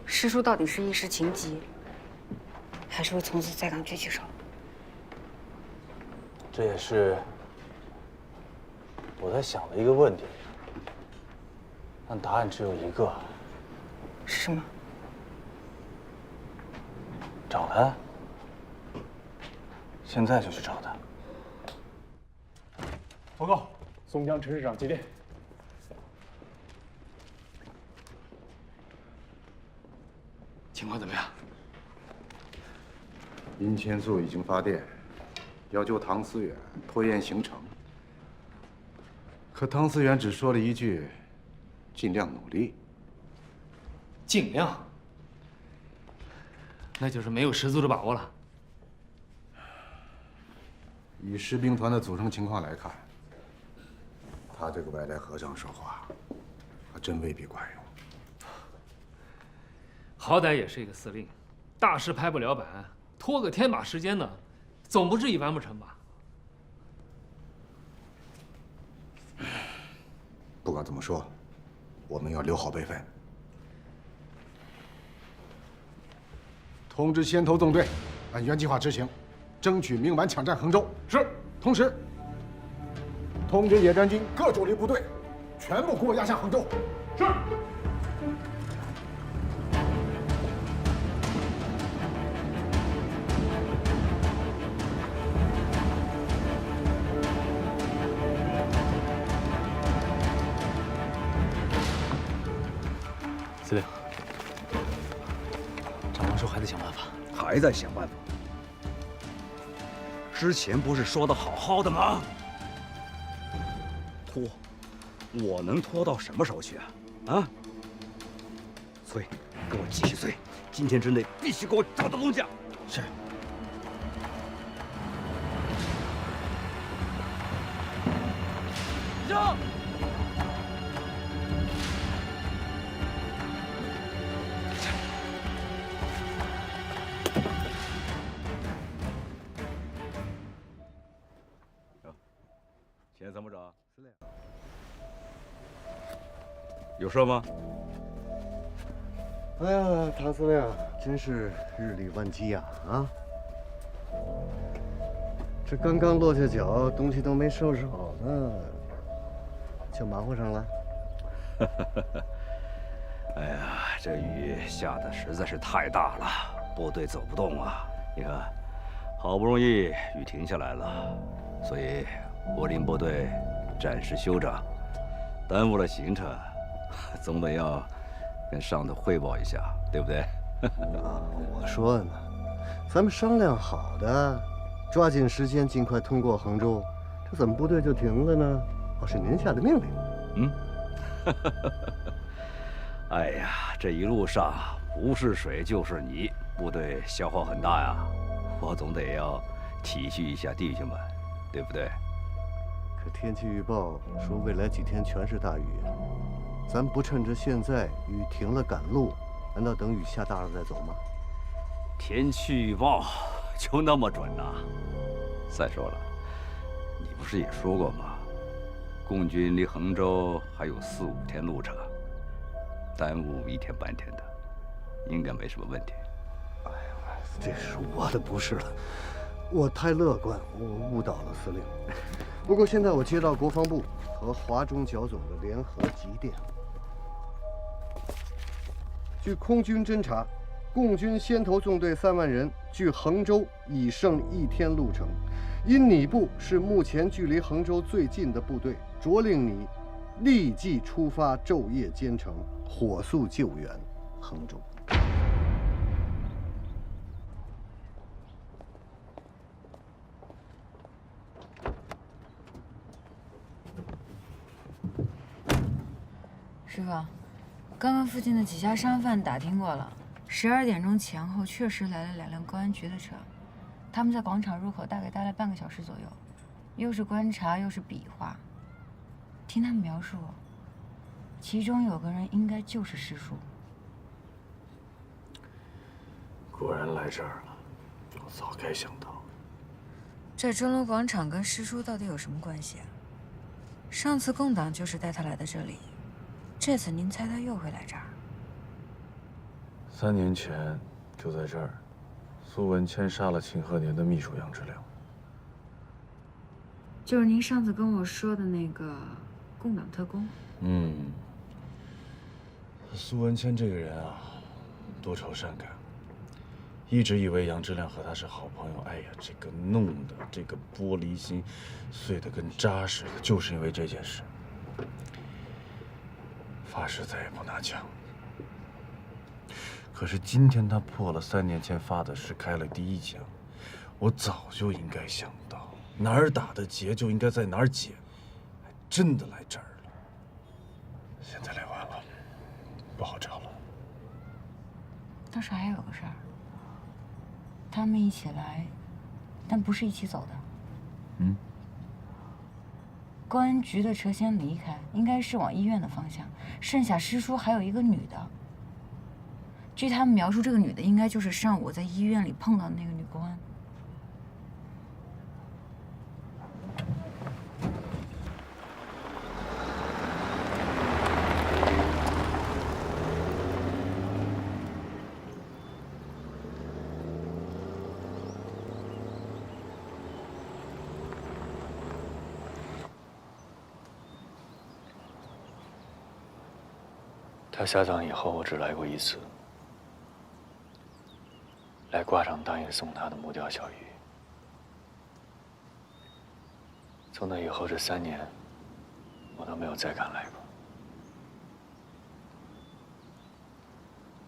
师叔到底是一时情急，还是会从此再当狙击手？这也是我在想的一个问题，但答案只有一个。是什么？找他，现在就去找他。报告，松江陈市长接电。情况怎么样？殷千素已经发电，要求唐思远拖延行程。可唐思远只说了一句：“尽量努力。”尽量，那就是没有十足的把握了。以士兵团的组成情况来看，他这个外来和尚说话，还真未必管用。好歹也是一个司令，大事拍不了板，拖个天把时间呢，总不至于完不成吧？不管怎么说，我们要留好备份。通知先头纵队，按原计划执行，争取明晚抢占衡州。是。同时，通知野战军各主力部队，全部给我压下衡州。是。还在想办法。还在想办法。之前不是说的好好的吗？拖，我能拖到什么时候去啊？啊？催，给我继续催，今天之内必须给我找到东家。是。上。前参谋长，司令，有事吗？哎呀，唐司令，真是日理万机呀！啊，这刚刚落下脚，东西都没收拾好呢，就忙活上了。哎呀，这雨下的实在是太大了，部队走不动啊！你看，好不容易雨停下来了，所以我领部队暂时休整，耽误了行程，总得要跟上头汇报一下，对不对？啊，我说呢，咱们商量好的，抓紧时间尽快通过衡州，这怎么部队就停了呢？哦，是您下的命令。嗯。哎呀，这一路上不是水就是泥，部队消耗很大呀，我总得要体恤一下弟兄们，对不对？可天气预报说未来几天全是大雨，咱不趁着现在雨停了赶路，难道等雨下大了再走吗？天气预报就那么准呐？再说了，你不是也说过吗？共军离衡州还有4、5天路程，耽误1天半天的，应该没什么问题。哎呀，这是我的不是了，我太乐观，我误导了司令。不过现在我接到国防部和华中剿总的联合急电，据空军侦察，共军先头纵队3万人距衡州已剩1天路程，因你部是目前距离衡州最近的部队，着令你立即出发，昼夜兼程，火速救援衡州。师傅，刚刚附近的几家商贩打听过了，12点钟前后确实来了2辆公安局的车，他们在广场入口大概待了半个小时左右，又是观察又是比划。听他们描述，其中有个人应该就是师叔。果然来这儿了，我早该想到。这钟楼广场跟师叔到底有什么关系啊？上次共党就是带他来的这里，这次您猜他又会来这儿？3年前就在这儿，苏文谦杀了秦鹤年的秘书杨志良。就是您上次跟我说的那个共党特工。苏文谦这个人啊，多愁善感，一直以为杨志亮和他是好朋友。哎呀，这个弄的这个玻璃心碎得跟渣似的，就是因为这件事。发誓再也不拿枪。可是今天他破了3年前发的誓，开了第1枪。我早就应该想到，哪儿打的结就应该在哪儿解，还真的来这儿了。现在来晚了，不好找了。倒是还有个事儿，他们一起来，但不是一起走的。公安局的车先离开，应该是往医院的方向，剩下师叔还有一个女的。据他们描述，这个女的应该就是上午在医院里碰到的那个女公安。他下葬以后，我只来过1次，来挂上答应送他的木雕小鱼。从那以后这3年，我都没有再敢来过。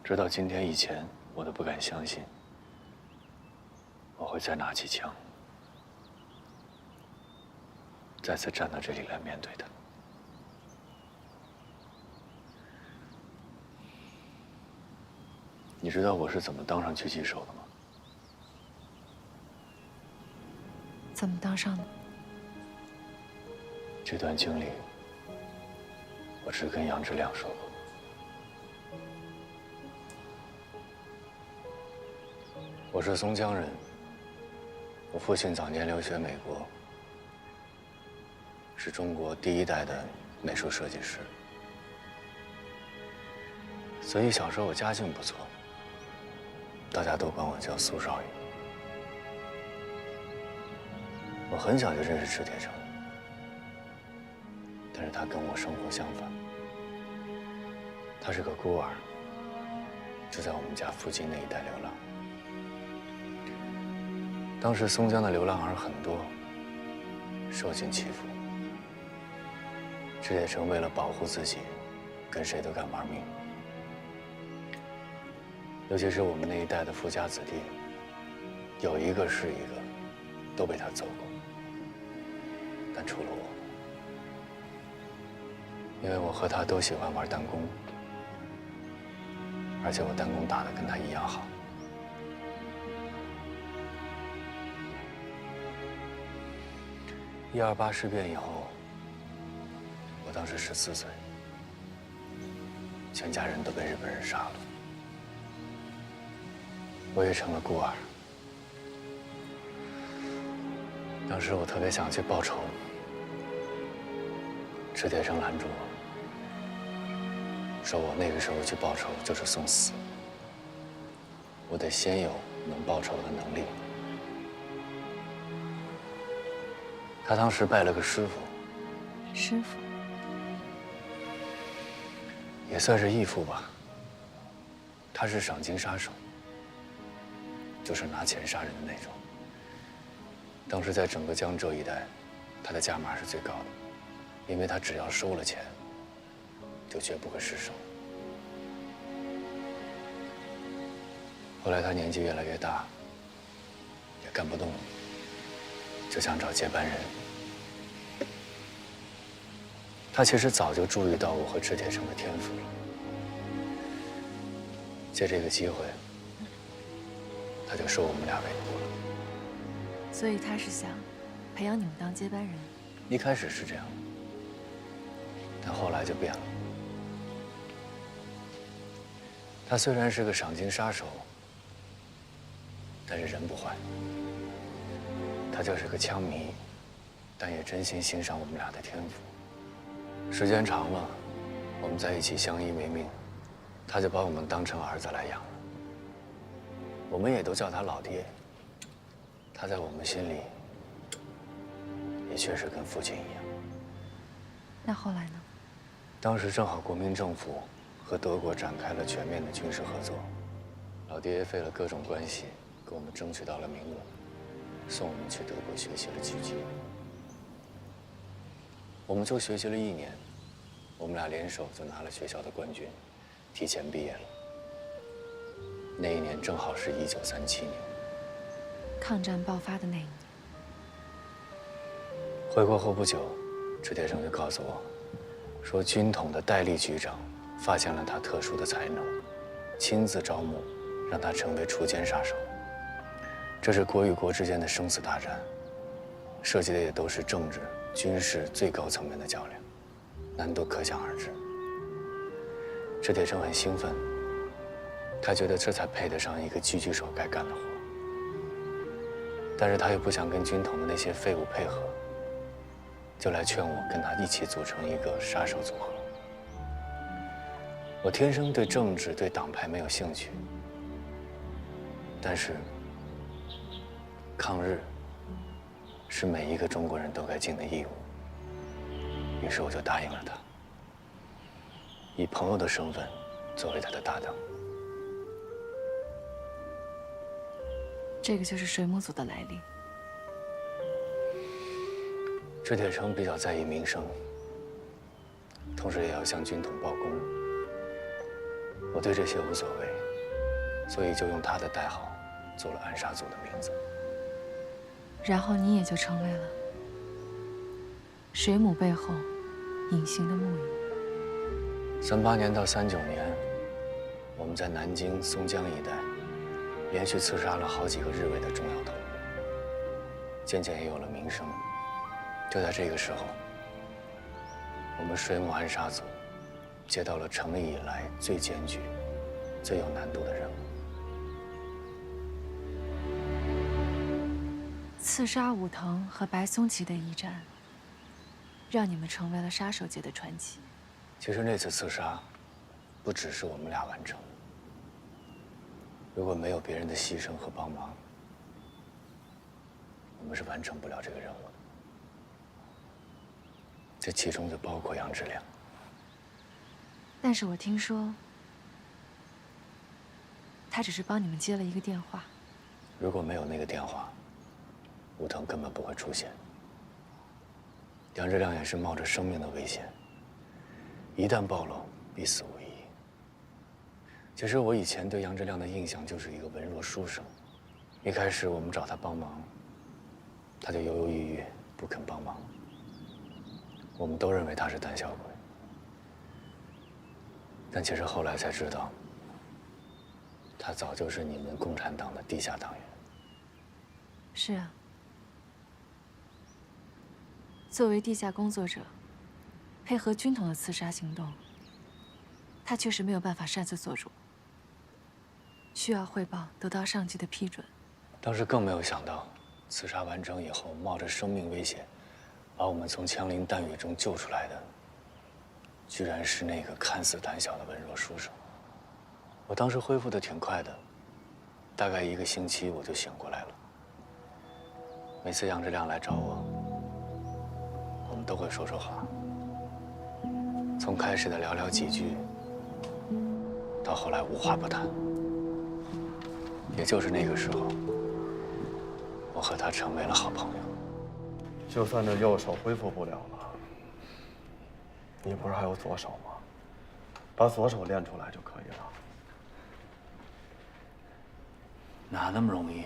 直到今天以前，我都不敢相信，我会再拿起枪，再次站到这里来面对他。你知道我是怎么当上狙击手的吗？怎么当上的？这段经历，我只跟杨志亮说过。我是松江人，我父亲早年留学美国，是中国第一代的美术设计师，所以小时候我家境不错。大家都管我叫苏少爷。我很小就认识池铁城，但是他跟我生活相反。他是个孤儿，就在我们家附近那一带流浪。当时松江的流浪儿很多，受尽欺负。池铁城为了保护自己，跟谁都敢玩命。尤其是我们那一代的富家子弟，有一个是一个，都被他揍过。但除了我，因为我和他都喜欢玩弹弓，而且我弹弓打得跟他一样好。128事变以后，我当时14岁，全家人都被日本人杀了。我也成了孤儿。当时我特别想去报仇，池铁城拦住我，说我那个时候去报仇就是送死，我得先有能报仇的能力。他当时拜了个师傅，师傅也算是义父吧。他是赏金杀手。就是拿钱杀人的那种。当时在整个江浙一带，他的价码是最高的，因为他只要收了钱，就绝不会失手。后来他年纪越来越大，也干不动了，就想找接班人。他其实早就注意到我和池铁城的天赋了，借这个机会。他就收我们俩为徒了。所以他是想培养你们当接班人。一开始是这样，但后来就变了。他虽然是个赏金杀手，但是人不坏。他就是个枪迷，但也真心欣赏我们俩的天赋。时间长了，我们在一起相依为命，他就把我们当成儿子来养了。我们也都叫他老爹，他在我们心里也确实跟父亲一样。那后来呢？当时正好国民政府和德国展开了全面的军事合作，老爹费了各种关系，给我们争取到了名额，送我们去德国学习了狙击。我们就学习了1年，我们俩联手就拿了学校的冠军，提前毕业了。那一年正好是1937年，抗战爆发的那一年。回国后不久，池铁城就告诉我，说军统的代理局长发现了他特殊的才能，亲自招募，让他成为锄奸杀手。这是国与国之间的生死大战，涉及的也都是政治、军事最高层面的较量，难度可想而知。池铁城很兴奋。他觉得这才配得上一个狙击手该干的活，但是他又不想跟军统的那些废物配合，就来劝我跟他一起组成一个杀手组合。我天生对政治、对党派没有兴趣，但是抗日是每一个中国人都该尽的义务，于是我就答应了他，以朋友的身份作为他的搭档。这个就是水母组的来历。池铁城比较在意名声，同时也要向军统报功。我对这些无所谓，所以就用他的代号做了暗杀组的名字。然后你也就成为了水母背后隐形的木鱼。38年到39年，我们在南京、松江一带连续刺杀了好几个日伪的重要头目，渐渐也有了名声。就在这个时候，我们水母暗杀组接到了成立以来最艰巨、最有难度的任务。刺杀武藤和白松崎的一战，让你们成为了杀手界的传奇。其实那次刺杀，不只是我们俩完成。如果没有别人的牺牲和帮忙，我们是完成不了这个任务的。这其中就包括杨志良。但是我听说，他只是帮你们接了一个电话。如果没有那个电话，武藤根本不会出现。杨志良也是冒着生命的危险，一旦暴露，必死无疑。其实我以前对杨志良的印象就是一个文弱书生，一开始我们找他帮忙，他就犹犹豫豫不肯帮忙。我们都认为他是胆小鬼，但其实后来才知道，他早就是你们共产党的地下党员。是啊，作为地下工作者，配合军统的刺杀行动，他确实没有办法擅自做主，需要汇报得到上级的批准。当时更没有想到，刺杀完成以后，冒着生命危险，把我们从枪林弹雨中救出来的，居然是那个看似胆小的文弱书生。我当时恢复的挺快的，大概1个星期我就醒过来了。每次杨志良来找我，我们都会说说话，从开始的寥寥几句，到后来无话不谈。也就是那个时候，我和他成为了好朋友。就算这右手恢复不了了，你不是还有左手吗？把左手练出来就可以了。哪那么容易？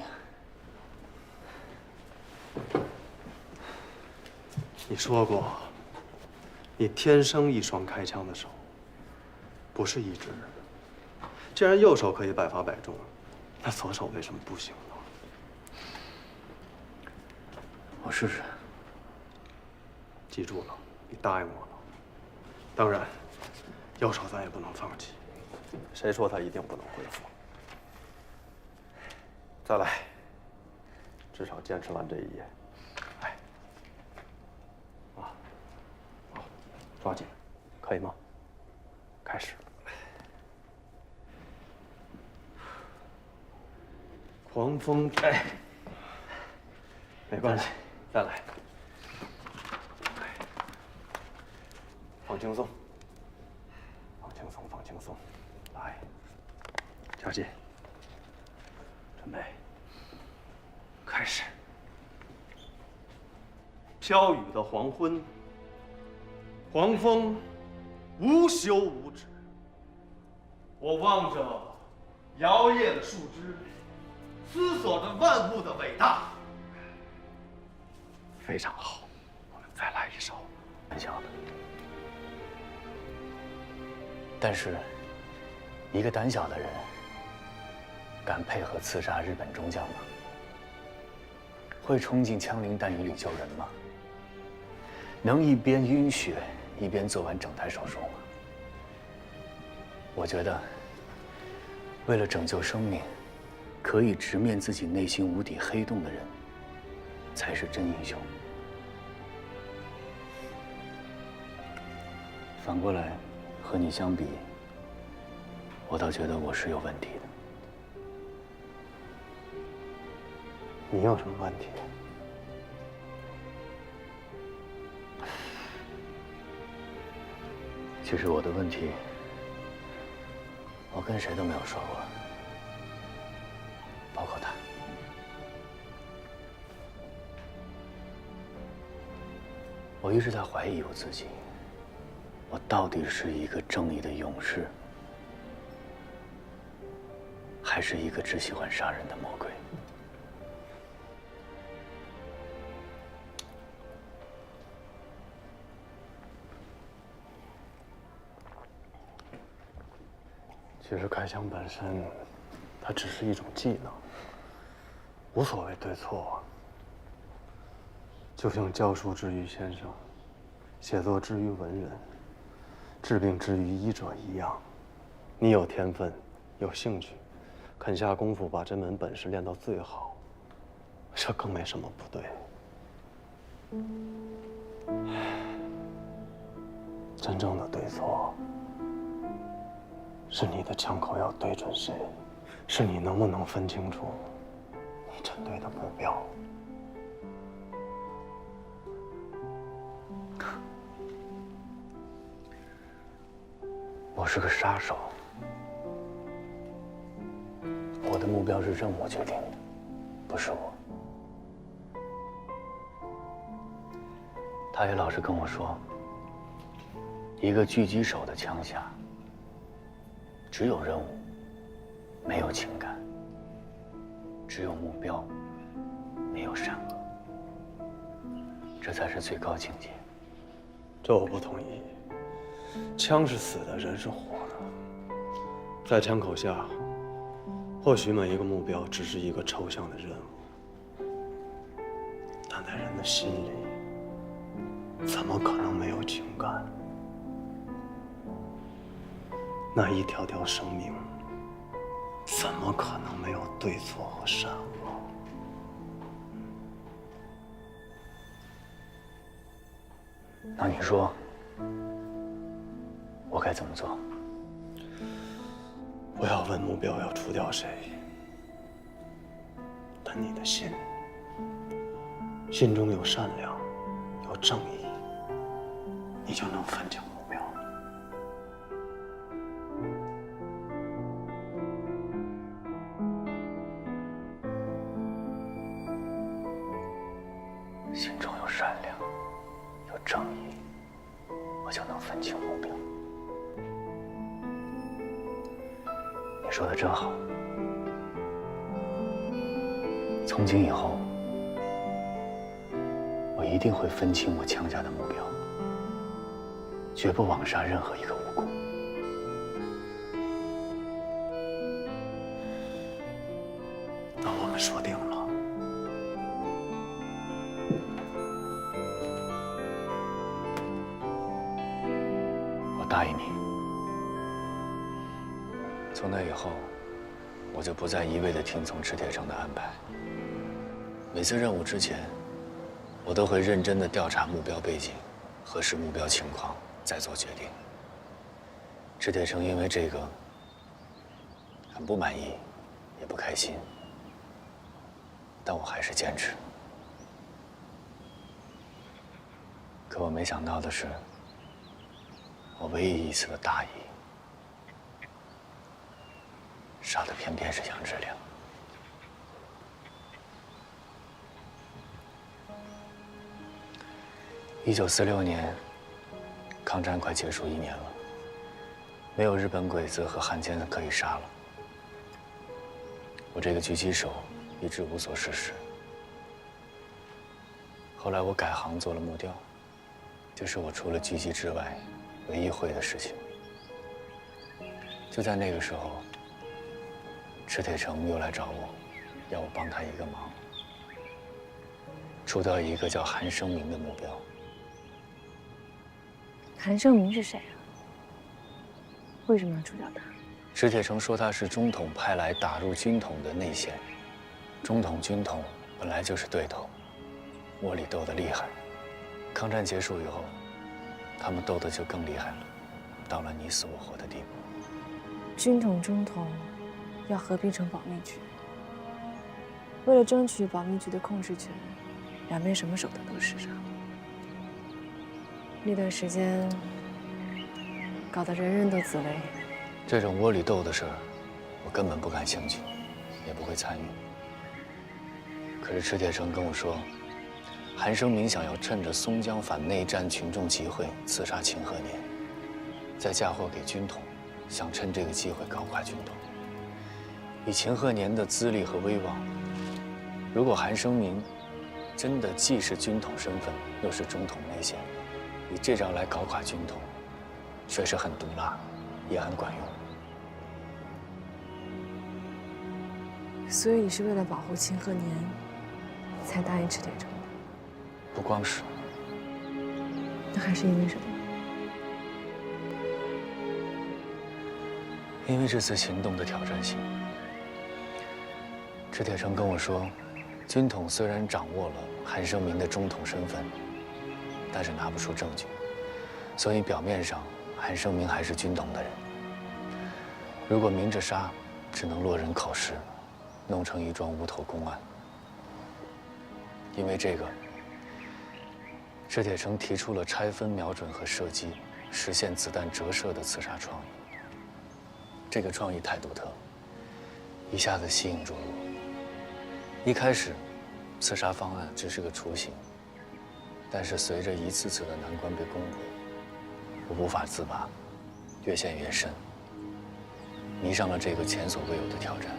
你说过，你天生一双开枪的手，不是一只。既然右手可以百发百中，那左手为什么不行呢？我试试。记住了，你答应我了。当然，右手咱也不能放弃。谁说他一定不能恢复？再来，至少坚持完这一页。哎，啊，好，抓紧，可以吗？开始。狂风，哎，没关系，再来。放轻松，放轻松，放轻松，来，小姐，准备，开始。飘雨的黄昏，狂风无休无止。我望着摇曳的树枝，思索着万物的伟大。非常好，我们再来一首胆小的。但是，一个胆小的人，敢配合刺杀日本中将吗？会冲进枪林弹雨里救人吗？能一边晕血一边做完整台手术吗？我觉得，为了拯救生命，可以直面自己内心无底黑洞的人，才是真英雄。反过来，和你相比，我倒觉得我是有问题的。你有什么问题？其实我的问题，我跟谁都没有说过，包括他。我一直在怀疑我自己，我到底是一个正义的勇士，还还是一个只喜欢杀人的魔鬼。其实开枪本身，它只是一种技能，无所谓对错。就像教书之于先生，写作之于文人，治病之于医者一样。你有天分，有兴趣，肯下功夫把这门本事练到最好，这更没什么不对。真正的对错，是你的枪口要对准谁，是你能不能分清楚你针对的目标。我是个杀手，我的目标是任务决定的，不是我。他也老是跟我说，一个狙击手的枪下只有任务，没有情感；只有目标，没有善恶。这才是最高境界。这我不同意。枪是死的，人是活的。在枪口下，或许每一个目标只是一个抽象的任务，但在人的心里，怎么可能没有情感？那一条条生命，怎么可能没有对错和善恶？那你说，我该怎么做？不要问目标要除掉谁，但你的心中有善良，有正义，你就能分清目标。心中有善良，有正义，我就能分清目标。你说的真好。从今以后，我一定会分清我枪下的目标，绝不枉杀任何一个无辜。那我们说定了。我答应你。从那以后，我就不再一味地听从池铁城的安排。每次任务之前，我都会认真地调查目标背景，核实目标情况，再做决定。池铁城因为这个很不满意，也不开心，但我还是坚持。可我没想到的是，我唯一一次的大意，杀的偏偏是杨志良。1946年，抗战快结束1年了，没有日本鬼子和汉奸可以杀了。我这个狙击手一直无所事事。后来我改行做了木雕，这是我除了狙击之外唯一会的事情。就在那个时候，池铁城又来找我，要我帮他一个忙，除掉一个叫韩生明的目标。韩生明是谁啊？为什么要除掉他？池铁城说他是中统派来打入军统的内线，中统军统本来就是对头，窝里斗得厉害。抗战结束以后，他们斗得就更厉害了，到了你死我活的地步。军统、中统要合并成保密局，为了争取保密局的控制权，两边什么手段都使上。那段时间，搞得人人都自危。这种窝里斗的事儿，我根本不感兴趣，也不会参与。可是池铁城跟我说，韩生明想要趁着松江反内战群众集会刺杀秦鹤年，再嫁祸给军统，想趁这个机会搞垮军统。以秦鹤年的资历和威望，如果韩生明真的既是军统身份，又是中统内线，以这招来搞垮军统，确实很毒辣，也很管用。所以你是为了保护秦鹤年，才答应赤铁城的？不光是。那还是因为什么？因为这次行动的挑战性。赤铁城跟我说，军统虽然掌握了韩生明的中统身份，但是拿不出证据，所以表面上韩生明还是军统的人。如果明着杀，只能落人口实，弄成一桩无头公案。因为这个，赤铁城提出了拆分瞄准和射击，实现子弹折射的刺杀创意。这个创意太独特，一下子吸引住了我。一开始，刺杀方案只是个雏形，但是随着一次次的难关被攻破，我无法自拔，越陷越深，迷上了这个前所未有的挑战。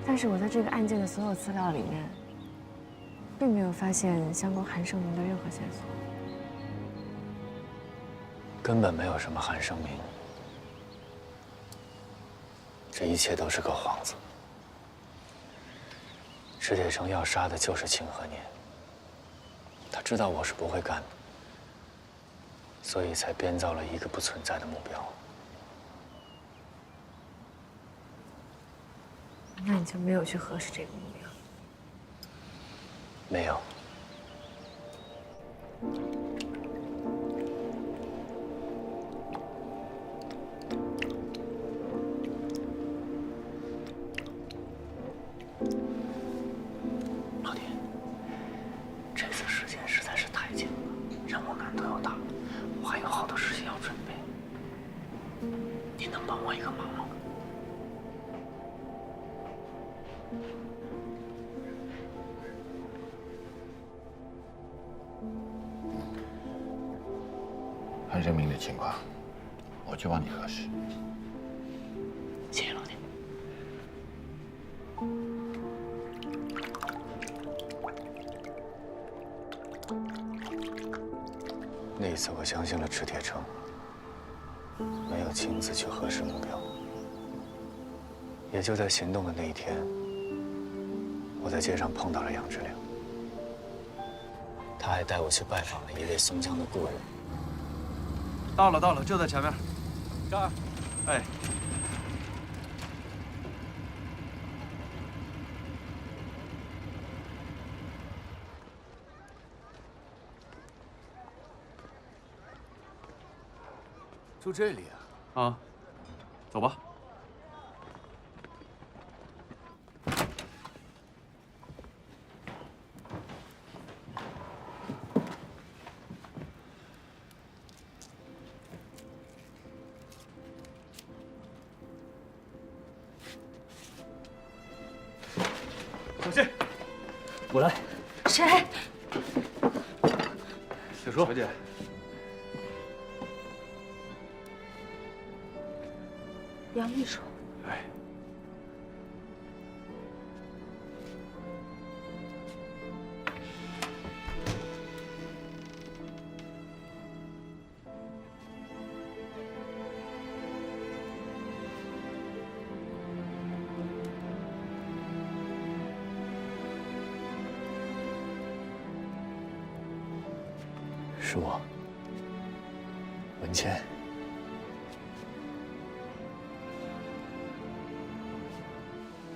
但是我在这个案件的所有资料里面，并没有发现相关韩生明的任何线索。根本没有什么韩生明，这一切都是个幌子。赤铁城要杀的就是秦鹤年，他知道我是不会干的，所以才编造了一个不存在的目标。那你就没有去核实这个目标？没有。老爹，这次事件实在是太紧了，任务难度又大，我还有好多事情要准备。您能帮我一个忙吗？韩生明的情况，我去帮你核实。谢谢老爹。那一次我相信了赤铁城，没有亲自去核实目标。也就在行动的那一天，我在街上碰到了杨志良，他还带我去拜访了一位松江的故人。到了，就在前面。这儿。哎。住这里啊？啊，走吧。小心！我来。谁？小叔。小姐。杨秘书。哎。是我，文谦。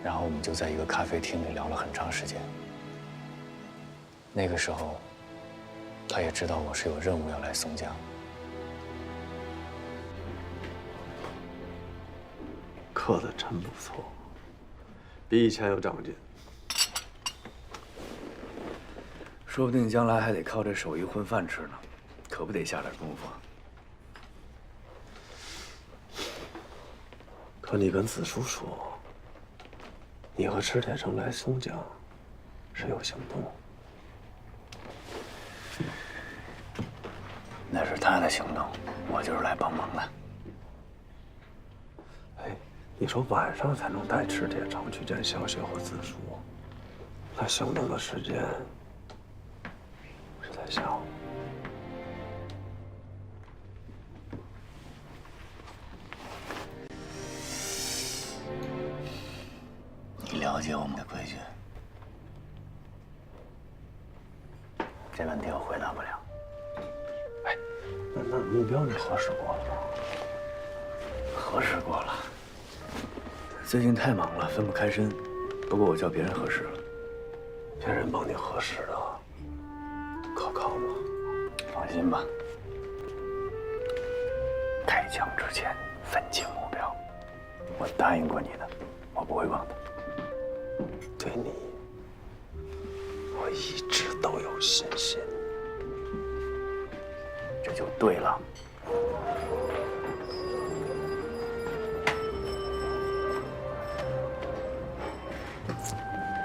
然后我们就在一个咖啡厅里聊了很长时间。那个时候，他也知道我是有任务要来松江。刻的真不错，比以前有长进。说不定将来还得靠这手艺混饭吃呢，可不得下点功夫。可你跟子舒说，你和赤铁城来松江是有行动。那是他的行动，我就是来帮忙的。哎，你说晚上才能带赤铁长去见萧协和子书，那相等的时间，我是在想。 你了解我们的规矩，这问题我回答不了。哎，那目标你核实过了吗？核实过了，最近太忙了，分不开身。不过我叫别人核实了。别人帮你核实的，可靠吗？放心吧。开枪之前分清目标，我答应过你的，我不会忘的。 对你，我一直都有信心。这就对了。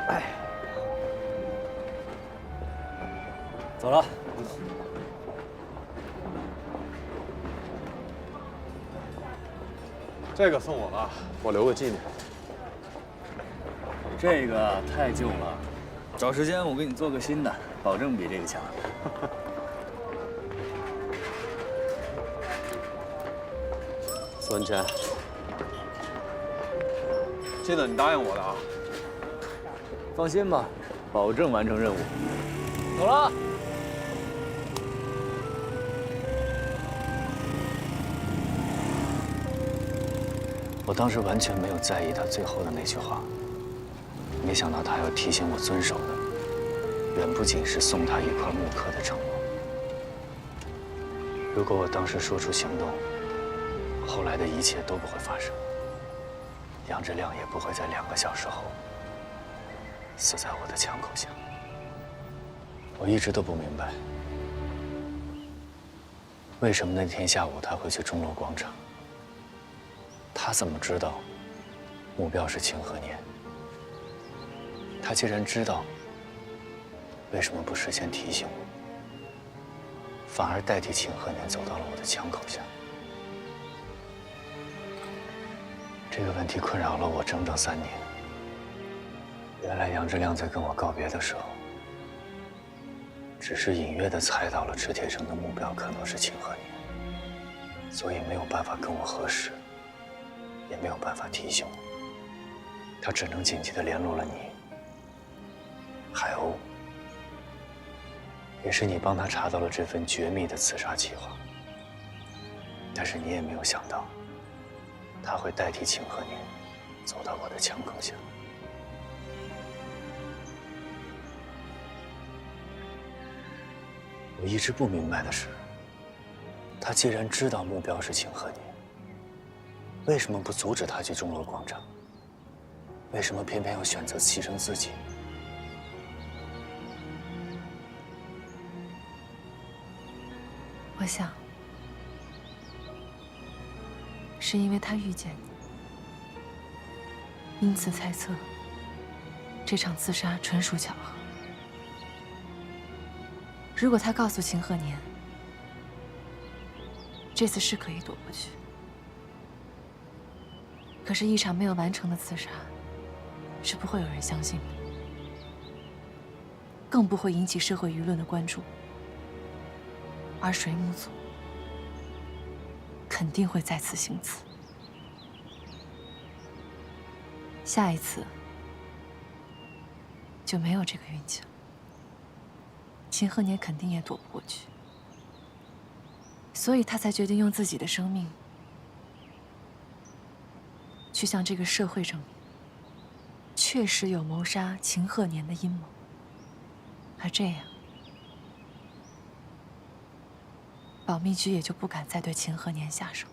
哎，走了。这个送我了，我留个纪念。 这个太旧了，找时间我给你做个新的，保证比这个强。苏文谦，记得你答应我的啊。放心吧，保证完成任务。走了。我当时完全没有在意他最后的那句话。 没想到他要提醒我遵守的，远不仅是送他一块木刻的承诺。如果我当时说出行动，后来的一切都不会发生，杨志亮也不会在2个小时后死在我的枪口下。我一直都不明白，为什么那天下午他会去钟楼广场？他怎么知道目标是清河年？ 他既然知道，为什么不事先提醒我，反而代替秦鹤年走到了我的枪口下？这个问题困扰了我整整3年。原来杨志亮在跟我告别的时候，只是隐约地猜到了池铁城的目标可能是秦鹤年，所以没有办法跟我核实，也没有办法提醒我，他只能紧急地联络了你。 海鸥，也是你帮他查到了这份绝密的刺杀计划。但是你也没有想到，他会代替秦鹤年走到我的枪口下。我一直不明白的是，他既然知道目标是秦鹤年，为什么不阻止他去钟楼广场？为什么偏偏要选择牺牲自己？ 我想，是因为他遇见你，因此猜测这场自杀纯属巧合。如果他告诉秦鹤年，这次是可以躲过去，可是，一场没有完成的自杀，是不会有人相信的，更不会引起社会舆论的关注。 而水母组肯定会再次行刺，下一次就没有这个运气了。秦鹤年肯定也躲不过去，所以他才决定用自己的生命去向这个社会证明，确实有谋杀秦鹤年的阴谋，而这样。 保密局也就不敢再对秦鹤年下手。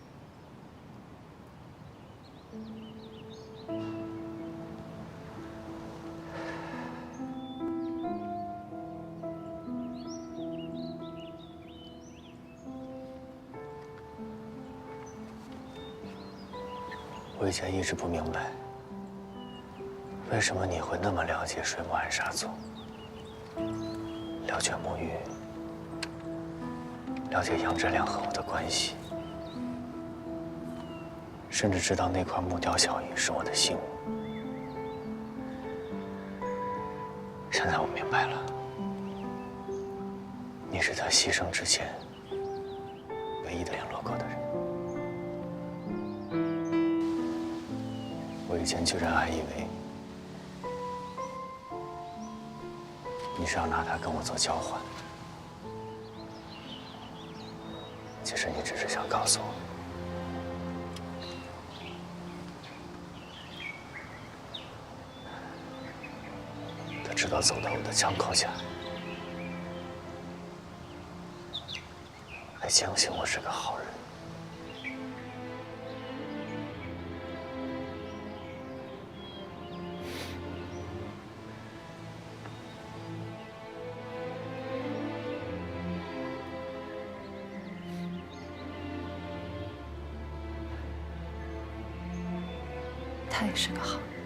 我以前一直不明白，为什么你会那么了解水母暗杀组，了解木鱼。了解杨志良和我的关系，甚至知道那块木雕小玉是我的信物。现在我明白了，你是他牺牲之前唯一的联络过的人。我以前居然还以为你是要拿它跟我做交换，其实你只是想告诉我，他知道走到我的枪口下，还相信我是个好人。他也是个好人。